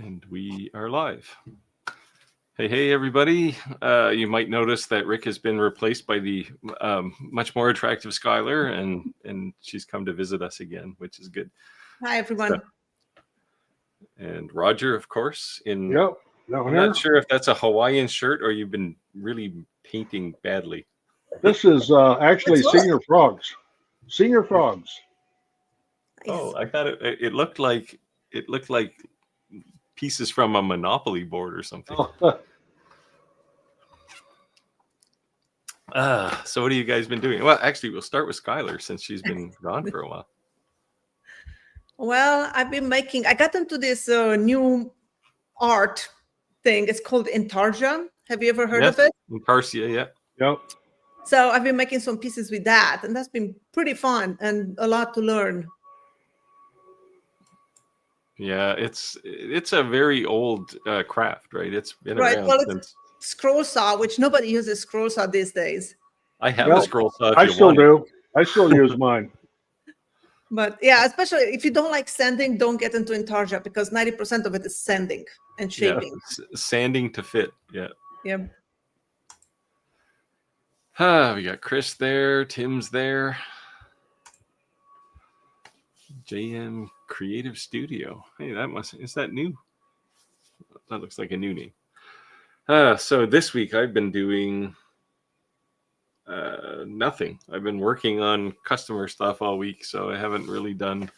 And we are live. Hey, everybody. You might notice that Rick has been replaced by the much more attractive Skylar, and she's come to visit us again, which is good. Hi, everyone. And Roger, of course. I'm here. not sure if that's a Hawaiian shirt or you've been really painting badly. This is actually Senior Frogs. Senior Frogs. Nice. Oh, I thought it looked like pieces from a Monopoly board or something. So what have you guys been doing? Well, actually, we'll start with Skylar since she's been gone for a while. Well, I've been I got into this new art thing. It's called Intarsia. Have you ever heard of it? Intarsia, yeah. Yep. So I've been making some pieces with that, and that's been pretty fun and a lot to learn. Yeah, it's a very old craft, right? It's been around since scroll saw, which nobody uses scroll saw these days. I have a scroll saw. I still do. I still use mine. But yeah, especially if you don't like sanding, don't get into Intarsia because 90% of it is sanding and shaping. Yeah, sanding to fit. Yeah. Yep. We got Chris there. Tim's there. JM Creative Studio. Hey, is that new? That looks like a new name. So this week I've been doing nothing. I've been working on customer stuff all week, so I haven't really done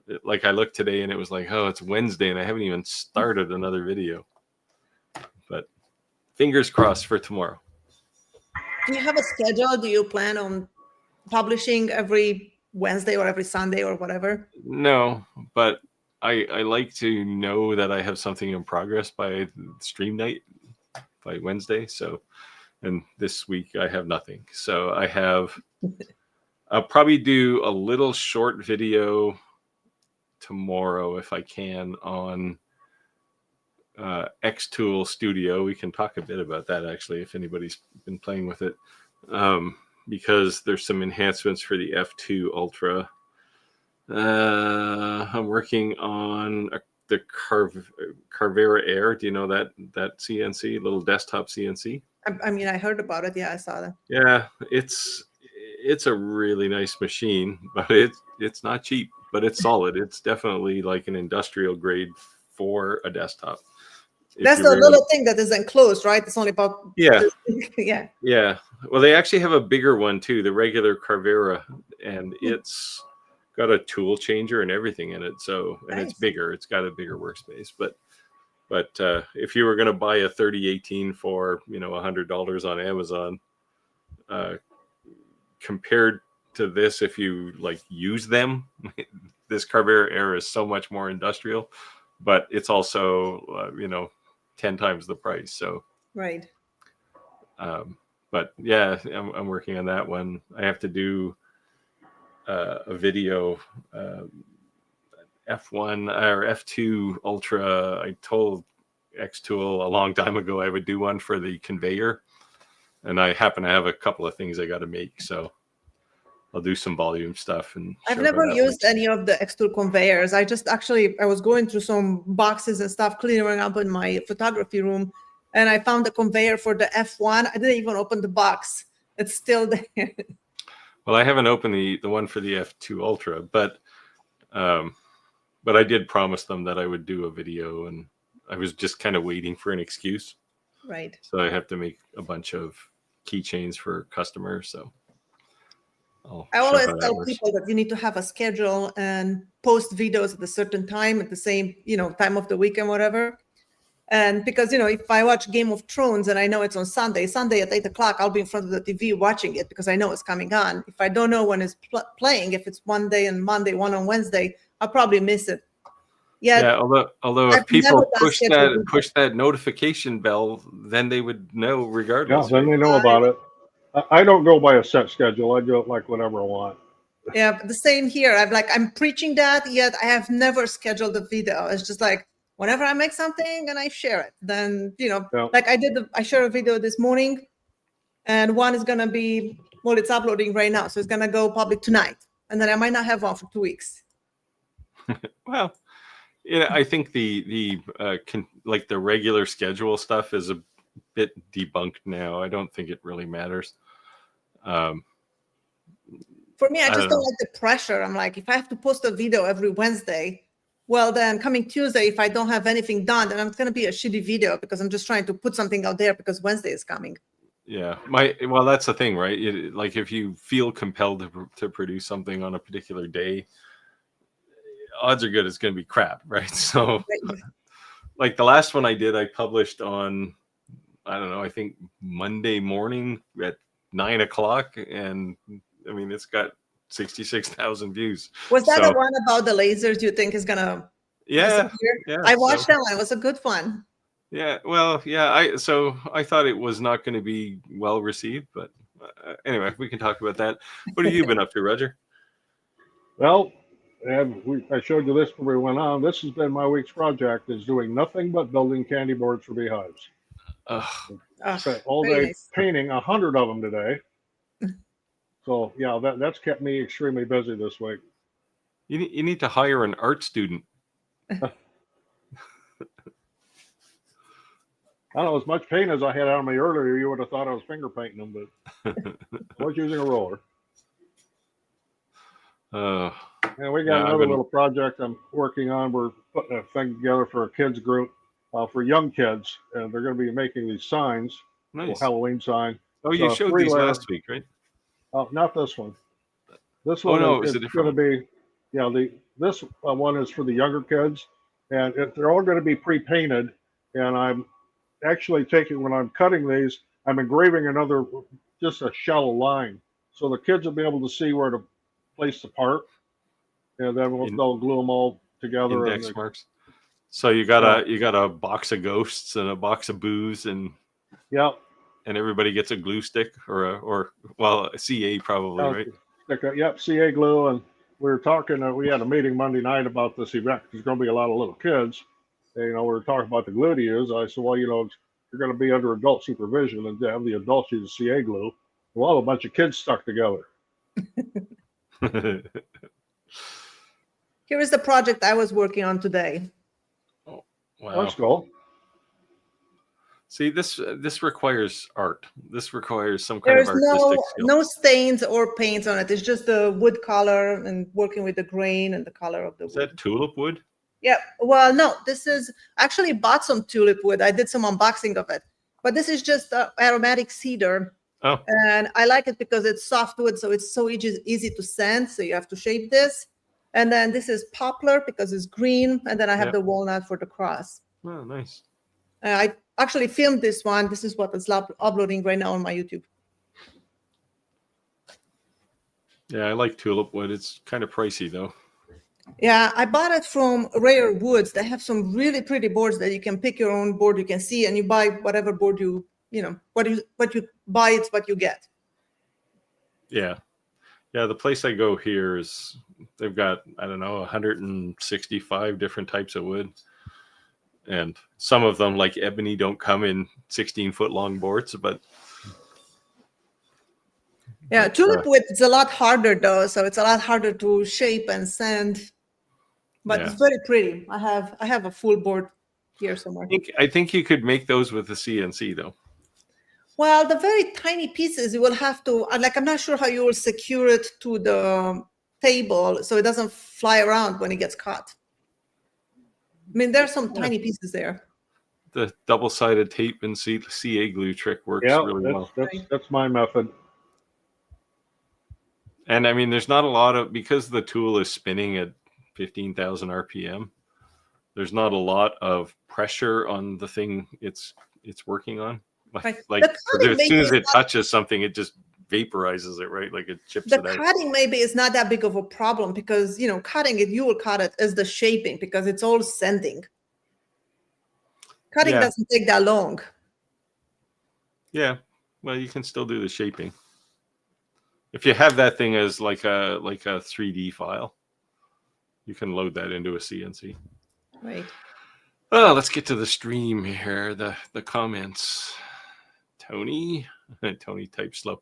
it. Like I looked today and it was like, oh, it's Wednesday and I haven't even started another video. But fingers crossed for tomorrow. Do you have a schedule? Do you plan on publishing every Wednesday or every Sunday or whatever? No, but I like to know that I have something in progress by stream night, by Wednesday. So, and this week I have nothing. So I'll probably do a little short video tomorrow if I can on Xtool Studio. We can talk a bit about that actually if anybody's been playing with it. Because there's some enhancements for the F2 Ultra. I'm working on the Carvera Air. Do you know that CNC, little desktop CNC? I mean, I heard about it. Yeah, I saw that. Yeah, it's a really nice machine, but it's not cheap, but it's solid. It's definitely like an industrial grade for a desktop. That's the little thing that is enclosed, right? It's only about yeah. Well, they actually have a bigger one too, the regular Carvera, and it's got a tool changer and everything in it. So and It's bigger. It's got a bigger workspace. But if you were going to buy a 3018 for $100 on Amazon, compared to this, if you like use them, this Carvera Air is so much more industrial, but it's also 10 times the price. So right. But yeah, I'm working on that one. I have to do a video, F1 or F2 Ultra. I told Xtool a long time ago I would do one for the conveyor, and I happen to have a couple of things I got to make. So I'll do some volume stuff. And I've never used any of the Xtool conveyors. I was going through some boxes and stuff, clearing up in my photography room, and I found the conveyor for the F1. I didn't even open the box. It's still there. Well, I haven't opened the one for the F2 Ultra, but I did promise them that I would do a video, and I was just kind of waiting for an excuse. Right. So I have to make a bunch of keychains for customers. So I always tell people that you need to have a schedule and post videos at a certain time at the same, time of the week and whatever. And because, if I watch Game of Thrones and I know it's on Sunday at 8:00, I'll be in front of the TV watching it because I know it's coming on. If I don't know when it's playing, if it's one day on Monday, one on Wednesday, I'll probably miss it. Yeah. Although if people push that notification bell, then they would know regardless. Yeah, then they know about it. I don't go by a set schedule. I do it like whenever I want. Yeah, but the same here. I'm preaching that, yet I have never scheduled a video. It's just like whenever I make something and I share it, then like I shared a video this morning, and one is gonna be it's uploading right now, so it's gonna go public tonight, and then I might not have one for 2 weeks. Well, Yeah, I think like the regular schedule stuff is a bit debunked now. I don't think it really matters. For me, I I just don't don't know. like the pressure. I'm like, if I have to post a video every Wednesday, well, then coming Tuesday, if I don't have anything done, then it's going to be a shitty video because I'm just trying to put something out there because Wednesday is coming. Yeah, well, that's the thing, right? Like if you feel compelled to produce something on a particular day, odds are good it's going to be crap, right? So, like the last one I did, I published on, I don't know, I think Monday morning at 9 o'clock, and I mean it's got 66,000 views. Was that So the one about the lasers you think is going to yeah, disappear? yeah. I watched that one. It was a good one. Yeah, well, yeah. I thought it was not going to be well received, but anyway, we can talk about that. What have you been up to, Roger? Well, I showed you this before we went on. This has been my week's project, is doing nothing but building candy boards for beehives. Spent all Very day nice. painting 100 of them today. So yeah, that's kept me extremely busy this week. You need to hire an art student. I don't know, as much paint as I had on me earlier, you would have thought I was finger painting them, but I was using a roller. And we got another little project I'm working on. We're putting a thing together for a kids group for young kids, and they're going to be making these signs, nice Halloween sign. Oh, you showed these last week, right? Oh, not this one. This one is going to be, this one is for the younger kids, and they're all going to be pre-painted. And I'm actually taking, when I'm cutting these, I'm engraving just a shallow line, so the kids will be able to see where to place the part, and then they'll glue them all together. Index marks. So you got a box of ghosts and a box of booze, and and everybody gets a glue stick or a CA probably, right? CA glue. And we were talking. We had a meeting Monday night about this event. There's going to be a lot of little kids. And, we were talking about the glue to use. I said, well, you're going to be under adult supervision and have the adults use CA glue. Well, a bunch of kids stuck together. Here is the project I was working on today. Oh, wow. That's cool. See, this requires art. This requires some kind of artistic skill. No stains or paints on it. It's just the wood color and working with the grain and the color of the wood. Is that tulip wood? Yeah. Well, no, this is actually bought some tulip wood. I did some unboxing of it, but this is just aromatic cedar. Oh. And I like it because it's softwood, so it's so easy to sand. So you have to shape this. And then this is poplar because it's green. And then I have the walnut for the cross. Oh, nice. I actually filmed this one. This is what is uploading right now on my YouTube. Yeah, I like tulip wood. It's kind of pricey though. Yeah, I bought it from Rare Woods. They have some really pretty boards that you can pick your own board. You can see, and you buy whatever board what you buy, it's what you get. Yeah. Yeah, the place I go here they've got, I don't know, 165 different types of wood. And some of them, like ebony, don't come in 16-foot long boards, but yeah, tulip wood is a lot harder though, so it's a lot harder to shape and sand. But it's very pretty. I have a full board here somewhere. I think you could make those with the CNC though. Well, the very tiny pieces you will have to, I'm not sure how you will secure it to the table so it doesn't fly around when it gets caught. I mean, there's some tiny pieces there. The double-sided tape and CA glue trick works really well. That's my method. And I mean, there's not a lot of, because the tool is spinning at 15,000 RPM, there's not a lot of pressure on the thing it's working on. Like as soon as it touches something, it just vaporizes it, right? Like it chips it out. The cutting maybe is not that big of a problem because, cutting it, you will cut it as the shaping because it's all sanding. Cutting doesn't take that long. Yeah. Well, you can still do the shaping. If you have that thing as like a 3D file, you can load that into a CNC. Right. Oh, let's get to the stream here. The comments. Tony types slow.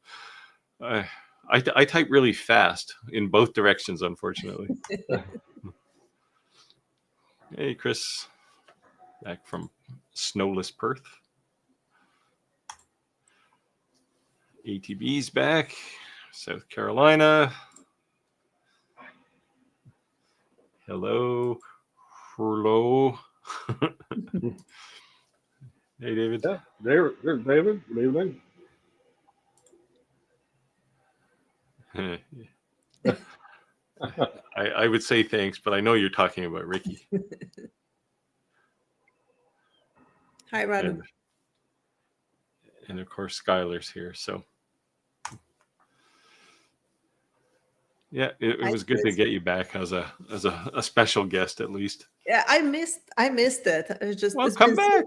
I type really fast in both directions, unfortunately. Hey, Chris. Back from snowless Perth. ATB's back. South Carolina. Hello. Hello. Hey, David. Yeah, there's David. Good evening. I would say thanks, but I know you're talking about Ricky. Hi, Robin. And of course, Skylar's here. So, yeah, it was good to get you back as a special guest, at least. Yeah, I missed it. It was just come back.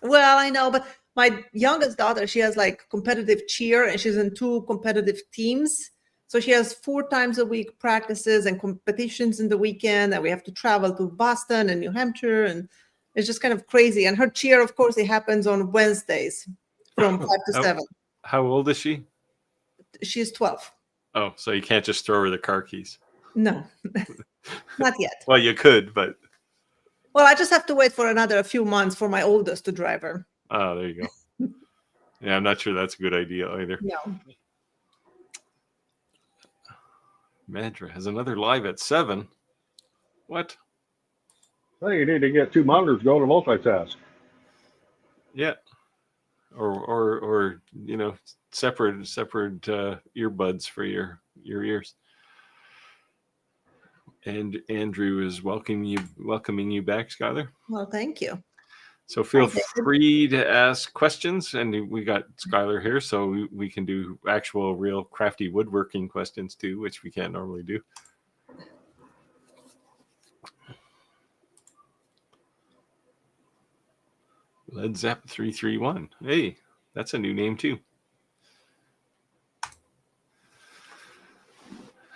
Well, I know, but my youngest daughter, she has like competitive cheer, and she's in 2 competitive teams. So she has 4 times a week practices and competitions in the weekend, and we have to travel to Boston and New Hampshire, and it's just kind of crazy. And her cheer, of course, it happens on Wednesdays from 5 to 7. How old is she? She's 12. Oh, so you can't just throw her the car keys? No, not yet. Well, you could, but... Well, I just have to wait for a few months for my oldest to drive her. Oh, there you go. Yeah, I'm not sure that's a good idea either. No. Madra has another live at 7. What? Well, you need to get 2 monitors going to multitask. Yeah. Or separate earbuds for your ears. And Andrew is welcoming you back, Skylar. Well, thank you. So feel free to ask questions, and we got Skylar here, so we can do actual, real, crafty woodworking questions too, which we can't normally do. Led Zepp 331. Hey, that's a new name too.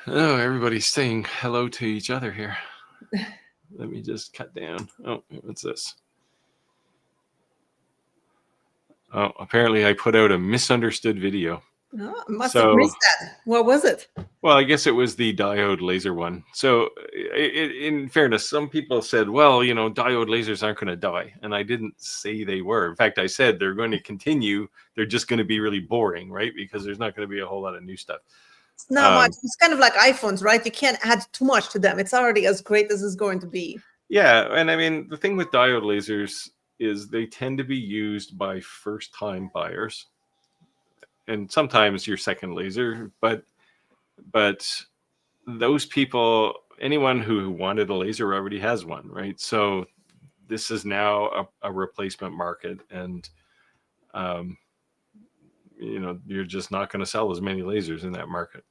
Oh, everybody's saying hello to each other here. Let me just cut down. Oh, what's this? Oh, apparently I put out a misunderstood video. Oh, must have missed that. What was it? Well, I guess it was the diode laser one. So in fairness, some people said, well, diode lasers aren't going to die. And I didn't say they were. In fact, I said they're going to continue. They're just going to be really boring, right? Because there's not going to be a whole lot of new stuff. It's not much. It's kind of like iPhones, right? You can't add too much to them. It's already as great as it's going to be. Yeah. And I mean, the thing with diode lasers is they tend to be used by first-time buyers. And sometimes your second laser, but those people, anyone who wanted a laser already has one, right? So this is now a replacement market, and you're just not going to sell as many lasers in that market.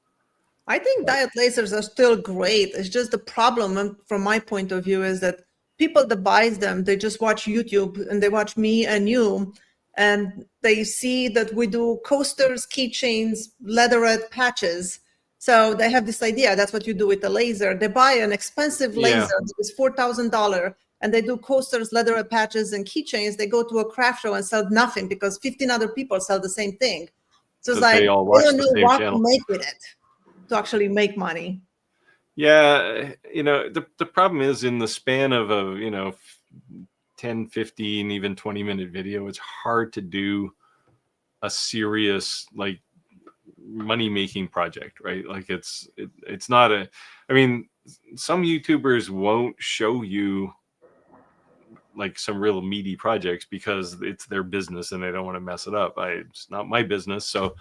I think diode lasers are still great. It's just the problem from my point of view is that people that buys them, they just watch YouTube and they watch me and you, and they see that we do coasters, keychains, leatherette patches. So they have this idea, that's what you do with the laser. They buy an expensive laser, it's $4,000, and they do coasters, leatherette patches, and keychains. They go to a craft show and sell nothing because 15 other people sell the same thing. So it's like, they don't know what to make with it to actually make money. Yeah, the problem is in the span of a 10, 15, even 20-minute video, it's hard to do a serious like money-making project, right? Like it's not some YouTubers won't show you like some real meaty projects because it's their business and they don't want to mess it up. It's not my business, so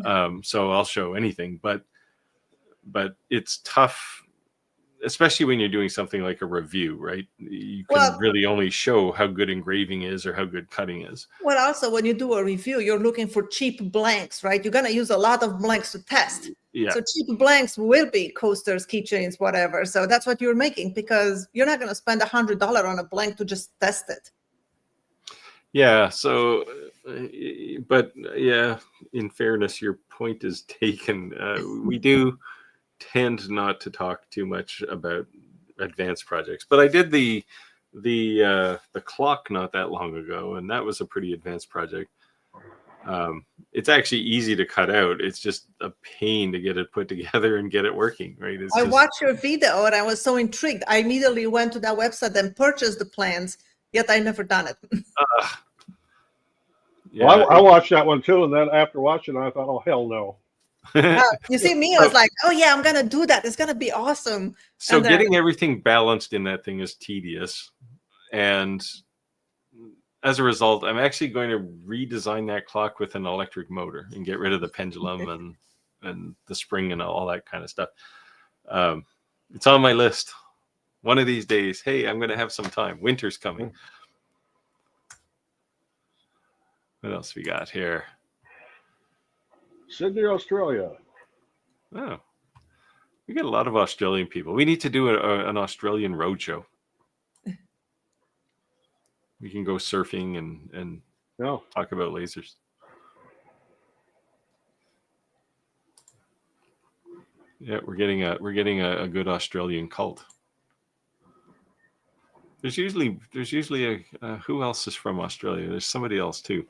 I'll show anything, but it's tough, especially when you're doing something like a review, right? You can really only show how good engraving is or how good cutting is. Well, also when you do a review, you're looking for cheap blanks, right? You're going to use a lot of blanks to test. Yeah. So cheap blanks will be coasters, keychains, whatever. So that's what you're making because you're not going to spend $100 on a blank to just test it. Yeah. So, but yeah, in fairness, your point is taken. We do tend not to talk too much about advanced projects, but I did the clock not that long ago, and that was a pretty advanced project. It's actually easy to cut out. It's just a pain to get it put together and get it working, right? I watched your video and I was so intrigued. I immediately went to that website and purchased the plans, yet I never done it. Yeah, well, I watched that one too, and then after watching it, I thought, oh, hell no. You see me, I was like, oh yeah, I'm going to do that. It's going to be awesome. So getting everything balanced in that thing is tedious. And as a result, I'm actually going to redesign that clock with an electric motor and get rid of the pendulum and the spring and all that kind of stuff. It's on my list. One of these days, hey, I'm going to have some time. Winter's coming. What else we got here? Sydney, Australia. Oh, we got a lot of Australian people. We need to do an Australian roadshow. We can go surfing and talk about lasers. Yeah, we're getting a good Australian cult. There's usually a who else is from Australia? There's somebody else too.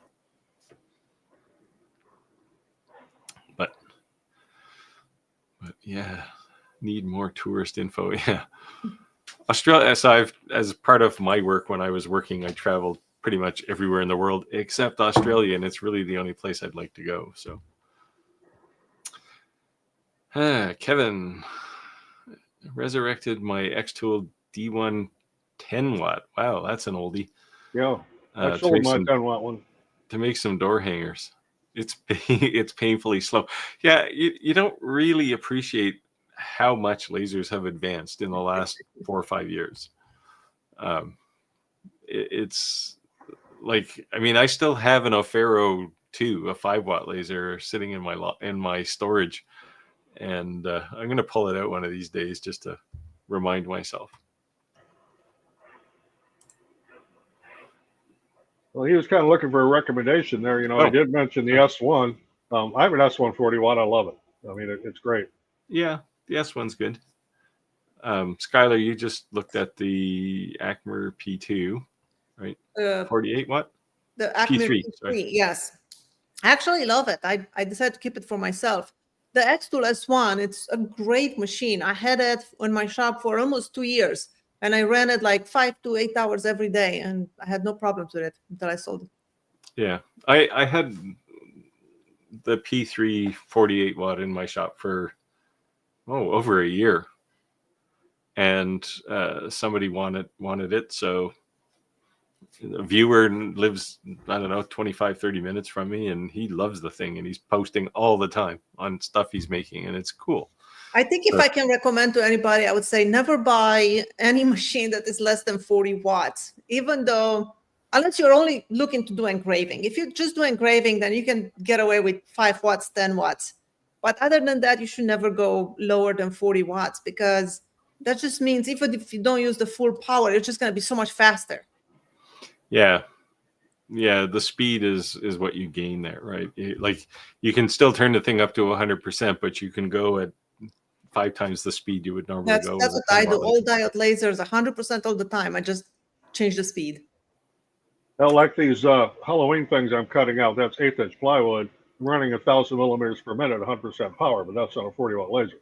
But yeah, need more tourist info. Yeah. Australia, so as part of my work when I was working, I traveled pretty much everywhere in the world except Australia, and it's really the only place I'd like to go. So, Kevin resurrected my X-Tool D1 10 watt. Wow, that's an oldie. Yeah, I sold my 10 watt one to make some door hangers. It's painfully slow. Yeah, you don't really appreciate how much lasers have advanced in the last 4 or 5 years. It's like, I mean, I still have an Ofero 2, a 5 watt laser sitting in my storage, and I'm going to pull it out one of these days just to remind myself. Well, he was kind of looking for a recommendation there. I did mention the S1. I have an S140 watt. I love it. I mean, it's great. Yeah, the S1's good. Skylar, you just looked at the Acmer P2, right? 48 watt? The Acmer P3, yes. I actually love it. I decided to keep it for myself. The X-Tool S1, it's a great machine. I had it in my shop for almost 2 years. And I ran it like 5 to 8 hours every day, and I had no problems with it until I sold it. Yeah, I had the P3 48 watt in my shop for over a year, and somebody wanted it. So a viewer lives, I don't know, 25-30 minutes from me, and he loves the thing, and he's posting all the time on stuff he's making, and it's cool. I think if I can recommend to anybody, I would say never buy any machine that is less than 40 watts, even though, unless you're only looking to do engraving. If you just do engraving, then you can get away with 5 watts, 10 watts. But other than that, you should never go lower than 40 watts, because that just means even if you don't use the full power, it's just going to be so much faster. Yeah. Yeah, the speed is what you gain there, right? Like, you can still turn the thing up to 100%, but you can go at 5 times the speed you would normally go. That's what I do. All diode lasers, 100% all the time. I just change the speed. Now, like these Halloween things I'm cutting out, that's 1/8" plywood. I'm running 1,000 millimeters per minute, 100% power, but that's on a 40 watt laser.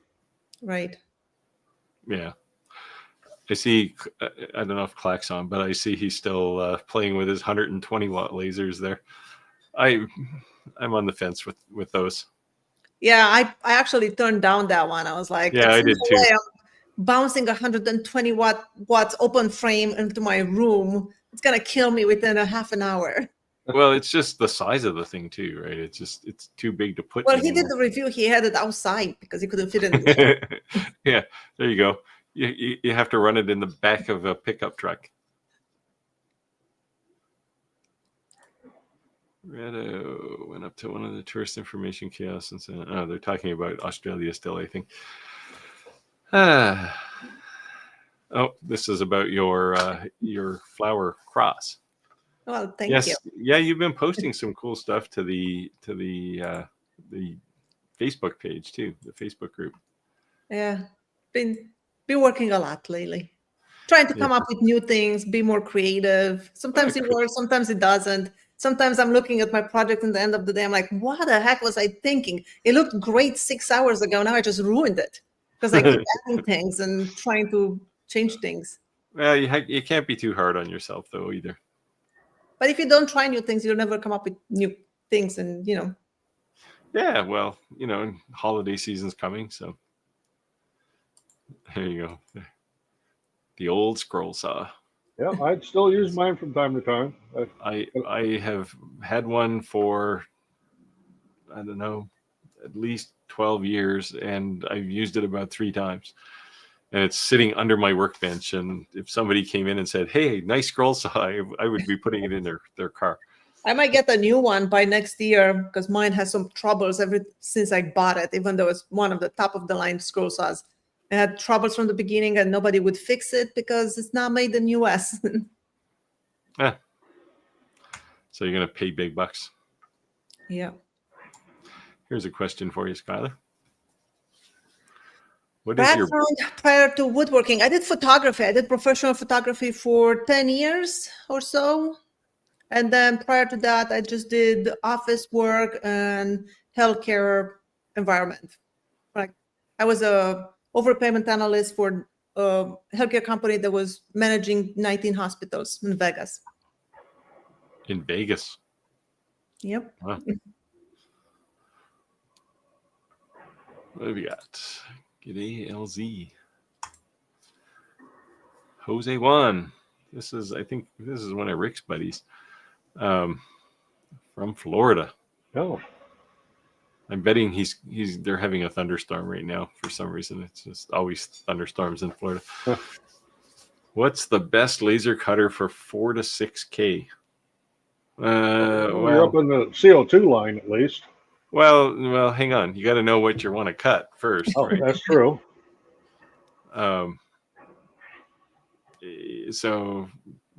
Right. Yeah. I see, I don't know if Clack's on, but I see he's still playing with his 120 watt lasers there. I'm on the fence with those. Yeah, I actually turned down that one. I was like, yeah, I did too. I'm bouncing 120 watts open frame into my room. It's going to kill me within a half an hour. Well, it's just the size of the thing too, right? It's too big to put. Well, he did the review. He had it outside because he couldn't fit it in the shop. Yeah, there you go. You have to run it in the back of a pickup truck. Redo went up to one of the tourist information kiosks and said, "Oh, they're talking about Australia still, I think." Oh, this is about your flower cross. Well, thank you. Yeah, you've been posting some cool stuff to the Facebook page too, the Facebook group. Yeah, been working a lot lately, trying to come up with new things, be more creative. Sometimes it works, sometimes it doesn't. sometimes I'm looking at my project at the end of the day. I'm like, what the heck was I thinking? It looked great 6 hours ago. Now I just ruined it because I keep adding things and trying to change things. Well, you can't be too hard on yourself though either. But if you don't try new things, you'll never come up with new things, and Yeah, well, holiday season's coming, so there you go. The old scroll saw. Yeah, I'd still use mine from time to time. I have had one for, I don't know, at least 12 years, and I've used it about 3 times. And it's sitting under my workbench. And if somebody came in and said, "Hey, nice scroll saw," I would be putting it in their car. I might get a new one by next year because mine has some troubles since I bought it, even though it's one of the top of the line scroll saws. It had troubles from the beginning and nobody would fix it because it's not made in US. Yeah. So you're going to pay big bucks. Yeah. Here's a question for you, Skylar. What is your background prior to woodworking? I did photography. I did professional photography for 10 years or so. And then prior to that, I just did office work and healthcare environment. Like I was a overpayment analyst for a healthcare company that was managing 19 hospitals in Vegas. In Vegas? Yep. Huh. What have we got? G'day, LZ. Jose Juan. I think this is one of Rick's buddies. From Florida. Oh. I'm betting they're having a thunderstorm right now for some reason. It's just always thunderstorms in Florida. Huh. What's the best laser cutter for 4 to 6K? You're up in the CO2 line at least. Well, hang on. You got to know what you want to cut first. Oh, right? That's true. So,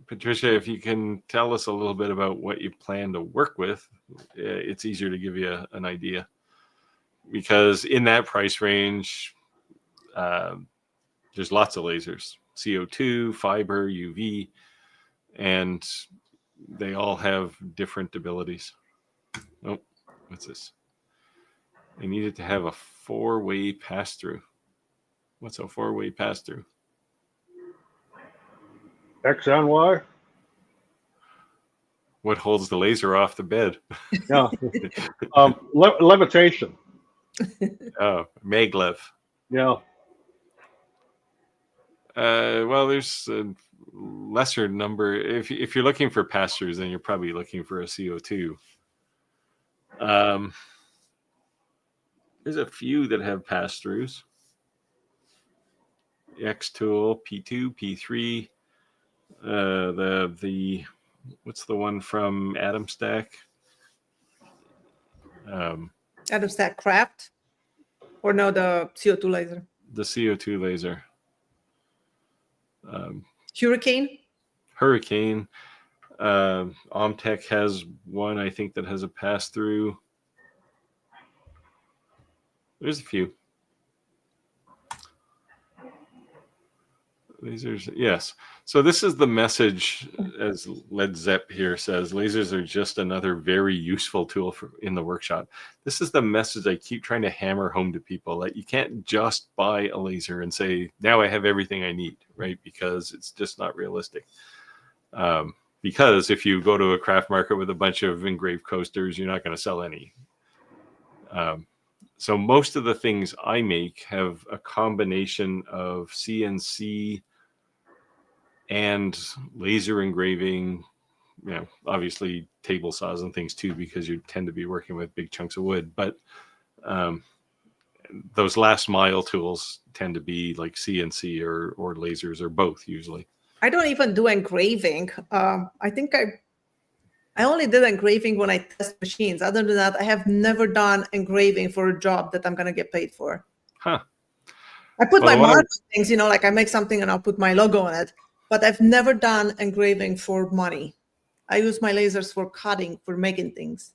Patricia, if you can tell us a little bit about what you plan to work with, it's easier to give you an idea. Because in that price range, there's lots of lasers. CO2, fiber, UV, and they all have different abilities. Oh, what's this? They needed to have a 4-way pass-through. What's a 4-way pass-through? X and Y? What holds the laser off the bed? Yeah. Levitation. Oh, maglev. Yeah. Well, there's a lesser number. If you're looking for pass-throughs, then you're probably looking for a CO2. There's a few that have pass-throughs. X-Tool, P2, P3. The what's the one from Atom Stack? Atom Stack Craft? Or no, the CO2 laser? The CO2 laser. Hurricane? Omtech has one, I think, that has a pass-through. There's a few. Lasers, yes. So this is the message, as Led Zepp here says, lasers are just another very useful tool in the workshop. This is the message I keep trying to hammer home to people, that you can't just buy a laser and say, now I have everything I need, right? Because it's just not realistic. Because if you go to a craft market with a bunch of engraved coasters, you're not going to sell any. So most of the things I make have a combination of CNC and laser engraving, obviously table saws and things too, because you tend to be working with big chunks of wood. But those last mile tools tend to be like CNC or lasers or both usually. I don't even do engraving. I think I only did engraving when I test machines. Other than that, I have never done engraving for a job that I'm going to get paid for. Huh. I put my mark on things, like I make something and I'll put my logo on it. But I've never done engraving for money. I use my lasers for cutting, for making things.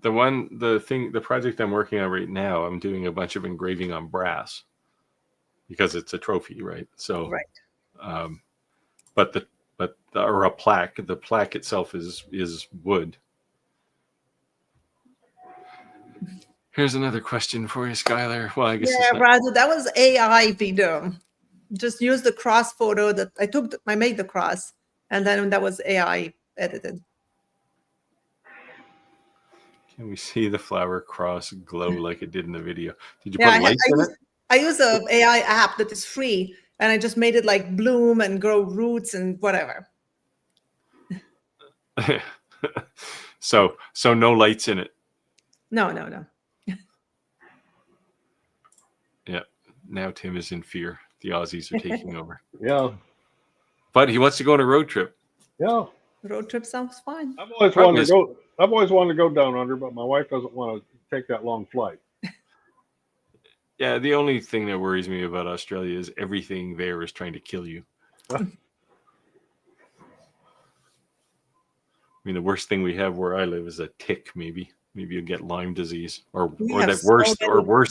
The project I'm working on right now, I'm doing a bunch of engraving on brass because it's a trophy, right? So, right. But or a plaque. The plaque itself is wood. Here's another question for you, Skylar. Well, I guess Radu, that was AI video. Just use the cross photo that I took. I made the cross, and then that was AI edited. Can we see the flower cross glow like it did in the video? Did you put lights in it? I use an AI app that is free, and I just made it like bloom and grow roots and whatever. So no lights in it. No. Yeah. Now Tim is in fear. The Aussies are taking over. Yeah. But he wants to go on a road trip. Yeah. Road trip sounds fine. I've always wanted to go down under, but my wife doesn't want to take that long flight. Yeah, the only thing that worries me about Australia is everything there is trying to kill you. I mean, the worst thing we have where I live is a tick, maybe. Maybe you'll get Lyme disease, or worse,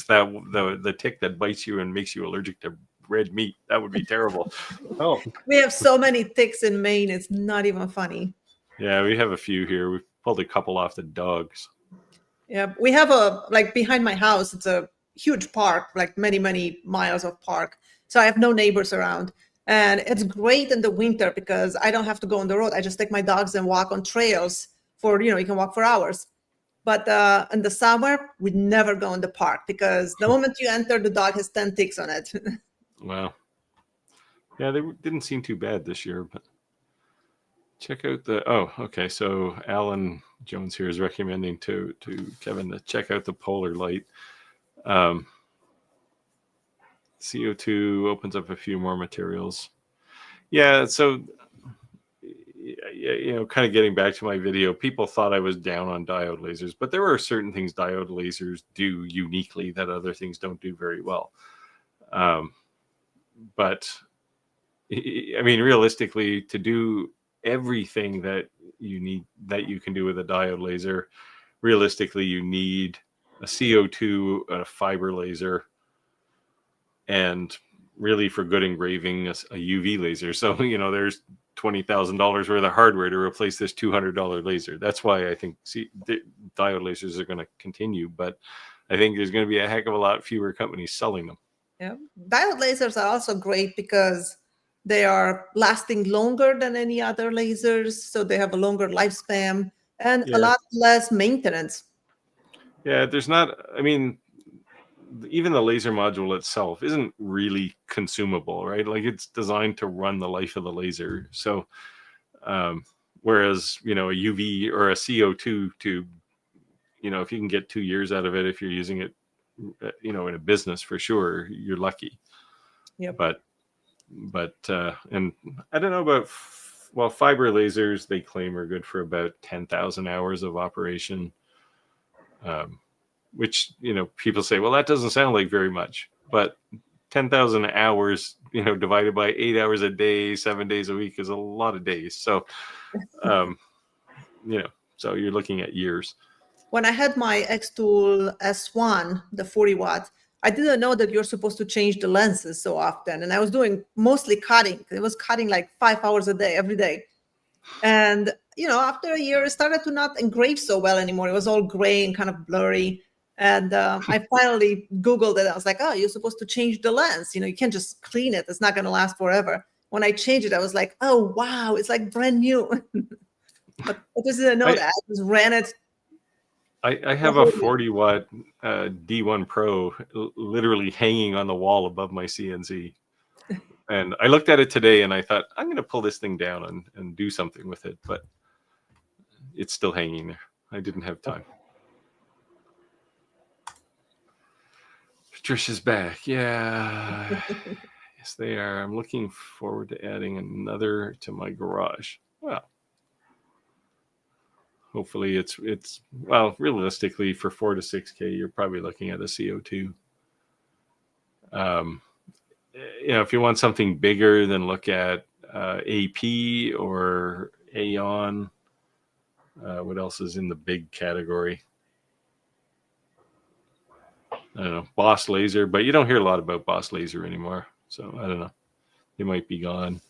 that the tick that bites you and makes you allergic to red meat. That would be terrible. Oh, we have so many ticks in Maine; it's not even funny. Yeah, we have a few here. We've pulled a couple off the dogs. Yeah, we have behind my house. It's a huge park, like many miles of park. So I have no neighbors around, and it's great in the winter because I don't have to go on the road. I just take my dogs and walk on trails for you can walk for hours. But in the summer, we never go in the park because the moment you enter, the dog has 10 ticks on it. Wow. Yeah, they didn't seem too bad this year, but check out okay. So Alan Jones here is recommending to Kevin to check out the polar light. CO2 opens up a few more materials. Yeah, so kind of getting back to my video, people thought I was down on diode lasers, but there are certain things diode lasers do uniquely that other things don't do very well. But I mean, realistically, to do everything that you can do with a diode laser, realistically, you need a CO2, a fiber laser, and really for good engraving, a UV laser. So, there's $20,000 worth of hardware to replace this $200 laser. That's why I think the diode lasers are going to continue, but I think there's going to be a heck of a lot fewer companies selling them. Yeah, diode lasers are also great because they are lasting longer than any other lasers, so they have a longer lifespan and a lot less maintenance. Yeah, even the laser module itself isn't really consumable, right? Like it's designed to run the life of the laser. So, whereas, a UV or a CO2 tube, if you can get 2 years out of it, if you're using it, in a business for sure, you're lucky. Yeah. But and I don't know about, fiber lasers, they claim are good for about 10,000 hours of operation. Which, people say, well, that doesn't sound like very much, but 10,000 hours, divided by 8 hours a day, 7 days a week is a lot of days. So, so you're looking at years. When I had my X-Tool S1, the 40 watt, I didn't know that you're supposed to change the lenses so often. And I was doing mostly cutting. It was cutting like 5 hours a day, every day. And, after a year, it started to not engrave so well anymore. It was all gray and kind of blurry. And I finally Googled it. I was like, oh, you're supposed to change the lens. You can't just clean it. It's not going to last forever. When I changed it, I was like, oh, wow, it's like brand new. But I just didn't know that. I just ran it. I have a 40 watt D1 Pro literally hanging on the wall above my CNC. And I looked at it today and I thought, I'm going to pull this thing down and do something with it. But it's still hanging there. I didn't have time. Patricia's back. Yeah. Yes, they are. I'm looking forward to adding another to my garage. Well, hopefully it's realistically for 4 to 6K, you're probably looking at a CO2. If you want something bigger, then look at AP or Aeon. What else is in the big category? I don't know, Boss Laser, but you don't hear a lot about Boss Laser anymore. So I don't know. They might be gone.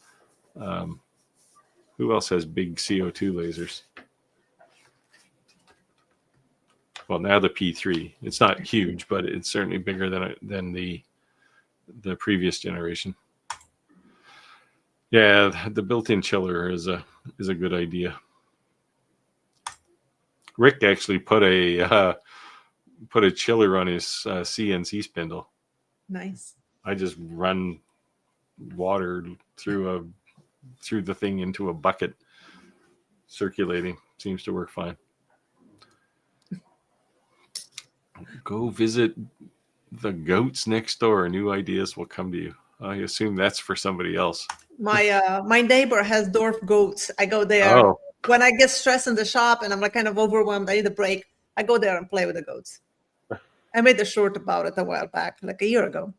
Who else has big CO2 lasers? Well, now the P3. It's not huge, but it's certainly bigger than the previous generation. Yeah, the built-in chiller is a good idea. Rick actually put a chiller on his CNC spindle. Nice. I just run water through the thing into a bucket, circulating. Seems to work fine. Go visit the goats next door. New ideas will come to you. I assume that's for somebody else. My neighbor has dwarf goats. I go there when I get stressed in the shop and I'm like kind of overwhelmed. I need a break. I go there and play with the goats. I made a short about it a while back, like a year ago.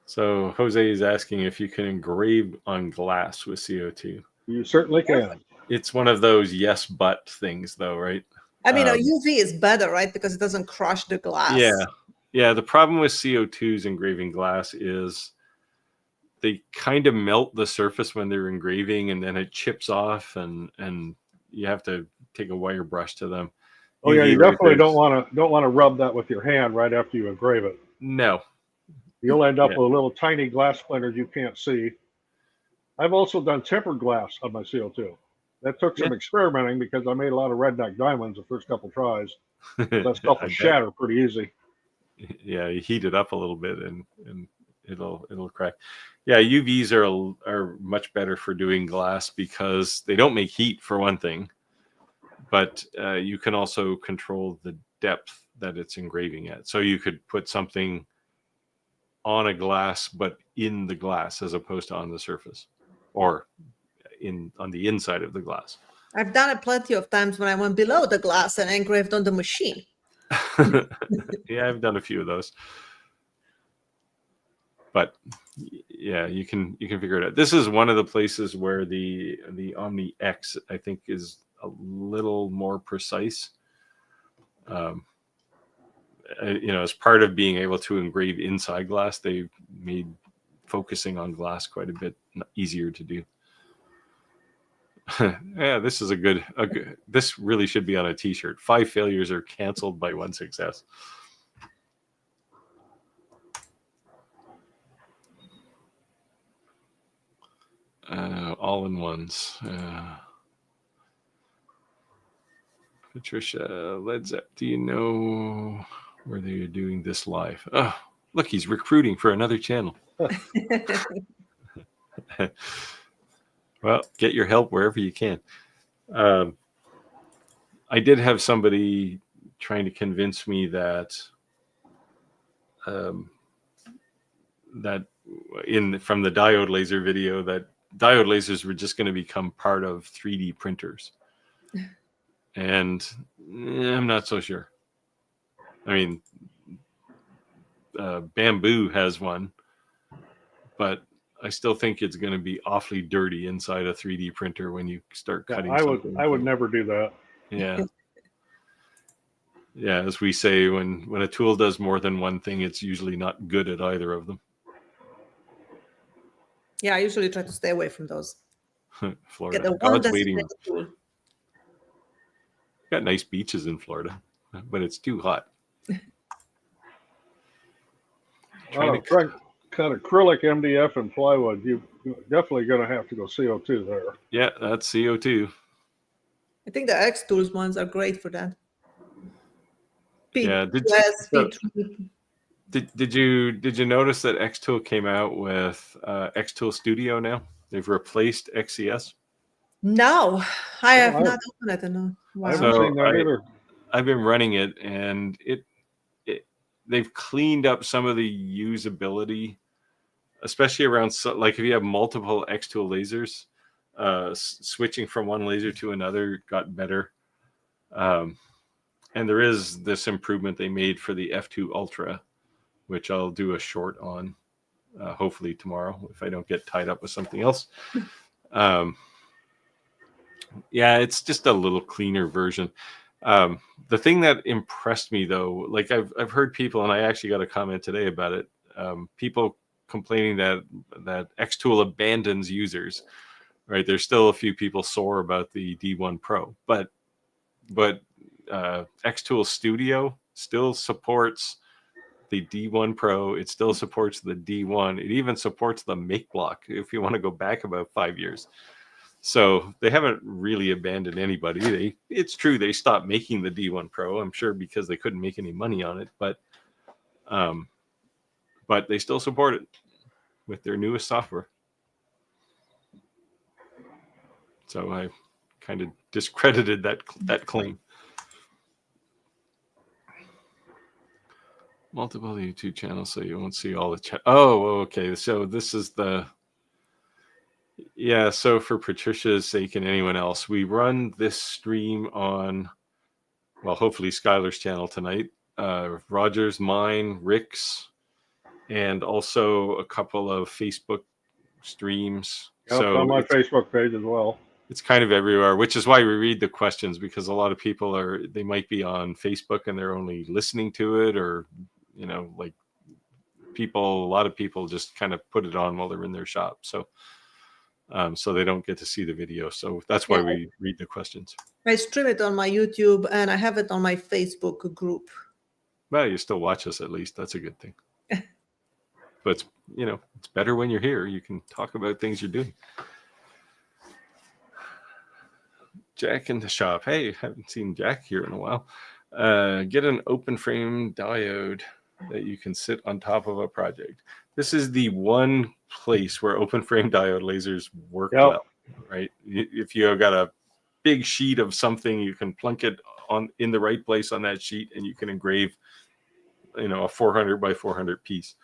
So Jose is asking if you can engrave on glass with CO2. You certainly can. It's one of those yes but things, though, right? I mean, a UV is better, right? Because it doesn't crush the glass. Yeah. The problem with CO2's engraving glass is they kind of melt the surface when they're engraving, and then it chips off, and you have to take a wire brush to them. Oh yeah, you definitely don't want to rub that with your hand right after you engrave it. No. You'll end up with little tiny glass splinters you can't see. I've also done tempered glass on my CO2. That took some experimenting because I made a lot of redneck diamonds the first couple tries. That stuff will shatter pretty easy. Yeah, you heat it up a little bit and it'll crack. Yeah, UVs are much better for doing glass because they don't make heat, for one thing, but you can also control the depth that it's engraving at. So you could put something on a glass, but in the glass as opposed to on the surface, or on the inside of the glass. I've done it plenty of times when I went below the glass and engraved on the machine. Yeah, I've done a few of those. But yeah, you can figure it out. This is one of the places where the Omni X, I think, is a little more precise. As part of being able to engrave inside glass, they made focusing on glass quite a bit easier to do. Yeah, this is a good. This really should be on a T-shirt. 5 failures are canceled by 1 success. All-in-ones. Patricia, Led Zepp, do you know where they're doing this live? Oh, look, he's recruiting for another channel. Well, get your help wherever you can. I did have somebody trying to convince me that from the diode laser video, that diode lasers were just going to become part of 3D printers. And I'm not so sure. I mean, Bamboo has one, but I still think it's going to be awfully dirty inside a 3D printer when you start cutting. I would never do that. Yeah. Yeah, as we say, when a tool does more than one thing, it's usually not good at either of them. Yeah, I usually try to stay away from those. Florida. God's waiting. Got nice beaches in Florida, but it's too hot. Cut acrylic, MDF, and plywood. You're definitely going to have to go CO2 there. Yeah, that's CO2. I think the X Tools ones are great for that. Did you notice that X Tool came out with X Tool Studio now? They've replaced XCS. No, I have not opened it. No. Wow. I haven't seen that either. I've been running it, and they've cleaned up some of the usability, especially around like if you have multiple X Tool lasers, switching from one laser to another got better. And there is this improvement they made for the F2 Ultra, which I'll do a short on, hopefully tomorrow if I don't get tied up with something else. Yeah, it's just a little cleaner version. The thing that impressed me, though, like I've heard people, and I actually got a comment today about it, people complaining that Xtool abandons users right? There's still a few people sore about the D1 Pro, but Xtool Studio still supports the D1 Pro. It still supports the D1. It even supports the make block if you want to go back about 5 years. So they haven't really abandoned anybody. It's true they stopped making the D1 Pro, I'm sure, because they couldn't make any money on it, but they still support it with their newest software. So I kind of discredited that claim. Multiple YouTube channels, so you won't see all the chat. Oh, okay. So this is so for Patricia's sake and anyone else, we run this stream on, well, hopefully Skylar's channel tonight, Roger's, mine, Rick's, and also a couple of Facebook streams. Yep, so on my Facebook page as well. It's kind of everywhere, which is why we read the questions, because a lot of people they might be on Facebook and they're only listening to it, or, like a lot of people just kind of put it on while they're in their shop. So they don't get to see the video. So that's why we read the questions. I stream it on my YouTube and I have it on my Facebook group. Well, you still watch us at least. That's a good thing. But it's better when you're here. You can talk about things you're doing. Jack in the shop. Hey, haven't seen Jack here in a while. Get an open frame diode that you can sit on top of a project. This is the one place where open frame diode lasers work well, right? If you got a big sheet of something, you can plunk it in the right place on that sheet, and you can engrave, a 400 by 400 piece.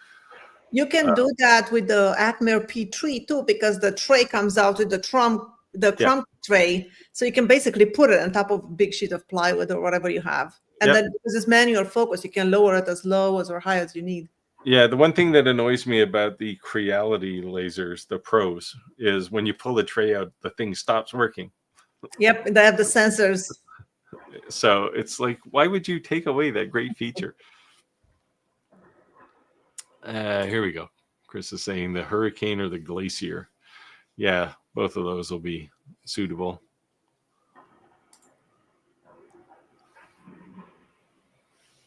You can do that with the Atmer P3 too, because the tray comes out with the crumb tray, so you can basically put it on top of a big sheet of plywood or whatever you have, and then because it's manual focus, you can lower it as low as or high as you need. Yeah, the one thing that annoys me about the Creality lasers, the Pros, is when you pull the tray out, the thing stops working. Yep, they have the sensors. So it's like, why would you take away that great feature? Here we go. Chris is saying the Hurricane or the Glacier. Yeah, both of those will be suitable.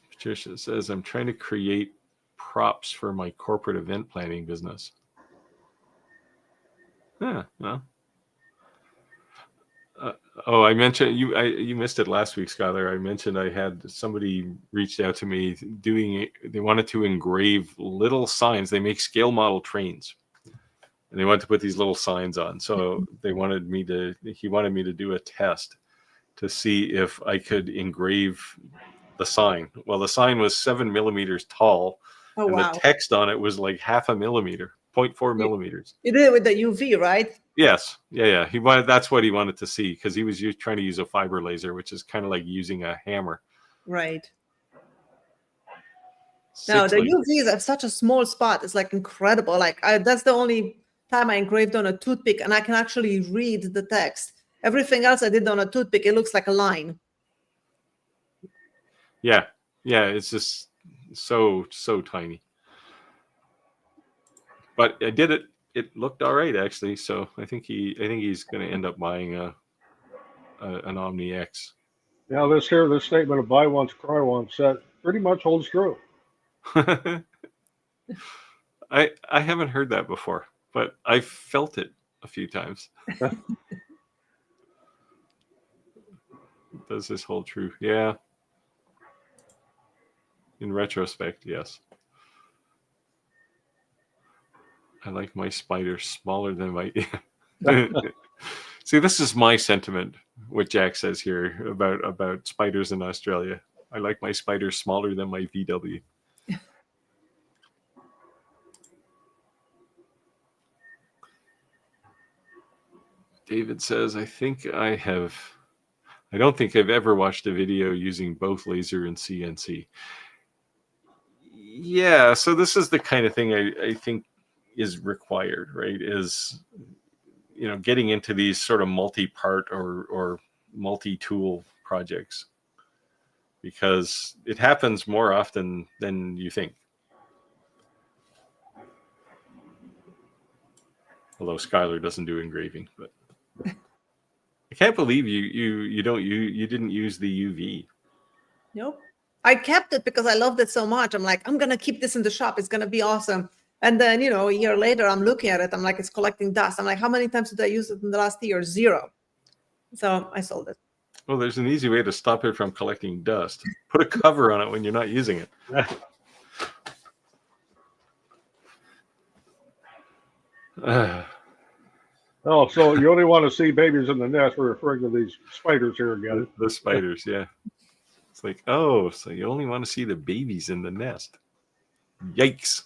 Patricia says, I'm trying to create props for my corporate event planning business. Well. I mentioned you missed it last week, Skylar. I mentioned I had somebody reached out to me they wanted to engrave little signs. They make scale model trains, and they wanted to put these little signs on. So he wanted me to do a test to see if I could engrave the sign. Well, the sign was 7 millimeters tall, and the text on it was like 0.5 millimeter, 0.4 millimeters. You did it with the UV, right? Yes. Yeah. That's what he wanted to see, because he was trying to use a fiber laser, which is kind of like using a hammer. Right. Now the UV is at such a small spot. It's like incredible. Like that's the only time I engraved on a toothpick, and I can actually read the text. Everything else I did on a toothpick, it looks like a line. Yeah. It's just so tiny. But I did it. It looked all right, actually. So I think he's going to end up buying an Omni X. Now this statement of buy once, cry once, that pretty much holds true. I haven't heard that before, but I felt it a few times. Does this hold true? Yeah. In retrospect, yes. I like my spiders smaller than my... See, this is my sentiment, what Jack says here about spiders in Australia. I like my spiders smaller than my VW. David says, I don't think I've ever watched a video using both laser and CNC. Yeah, so this is the kind of thing I think is required, right? Is, getting into these sort of multi-part or multi-tool projects, because it happens more often than you think. Although Skylar doesn't do engraving, but can't believe you didn't use the UV. Nope. I kept it because I loved it so much. I'm like, I'm gonna keep this in the shop. It's gonna be awesome. And then, a year later, I'm looking at it. I'm like, it's collecting dust. I'm like, how many times did I use it in the last year? 0. So I sold it. Well, there's an easy way to stop it from collecting dust. Put a cover on it when you're not using it. Oh, so you only want to see babies in the nest. We're referring to these spiders here again. The spiders, yeah. It's like, oh, so you only want to see the babies in the nest. Yikes.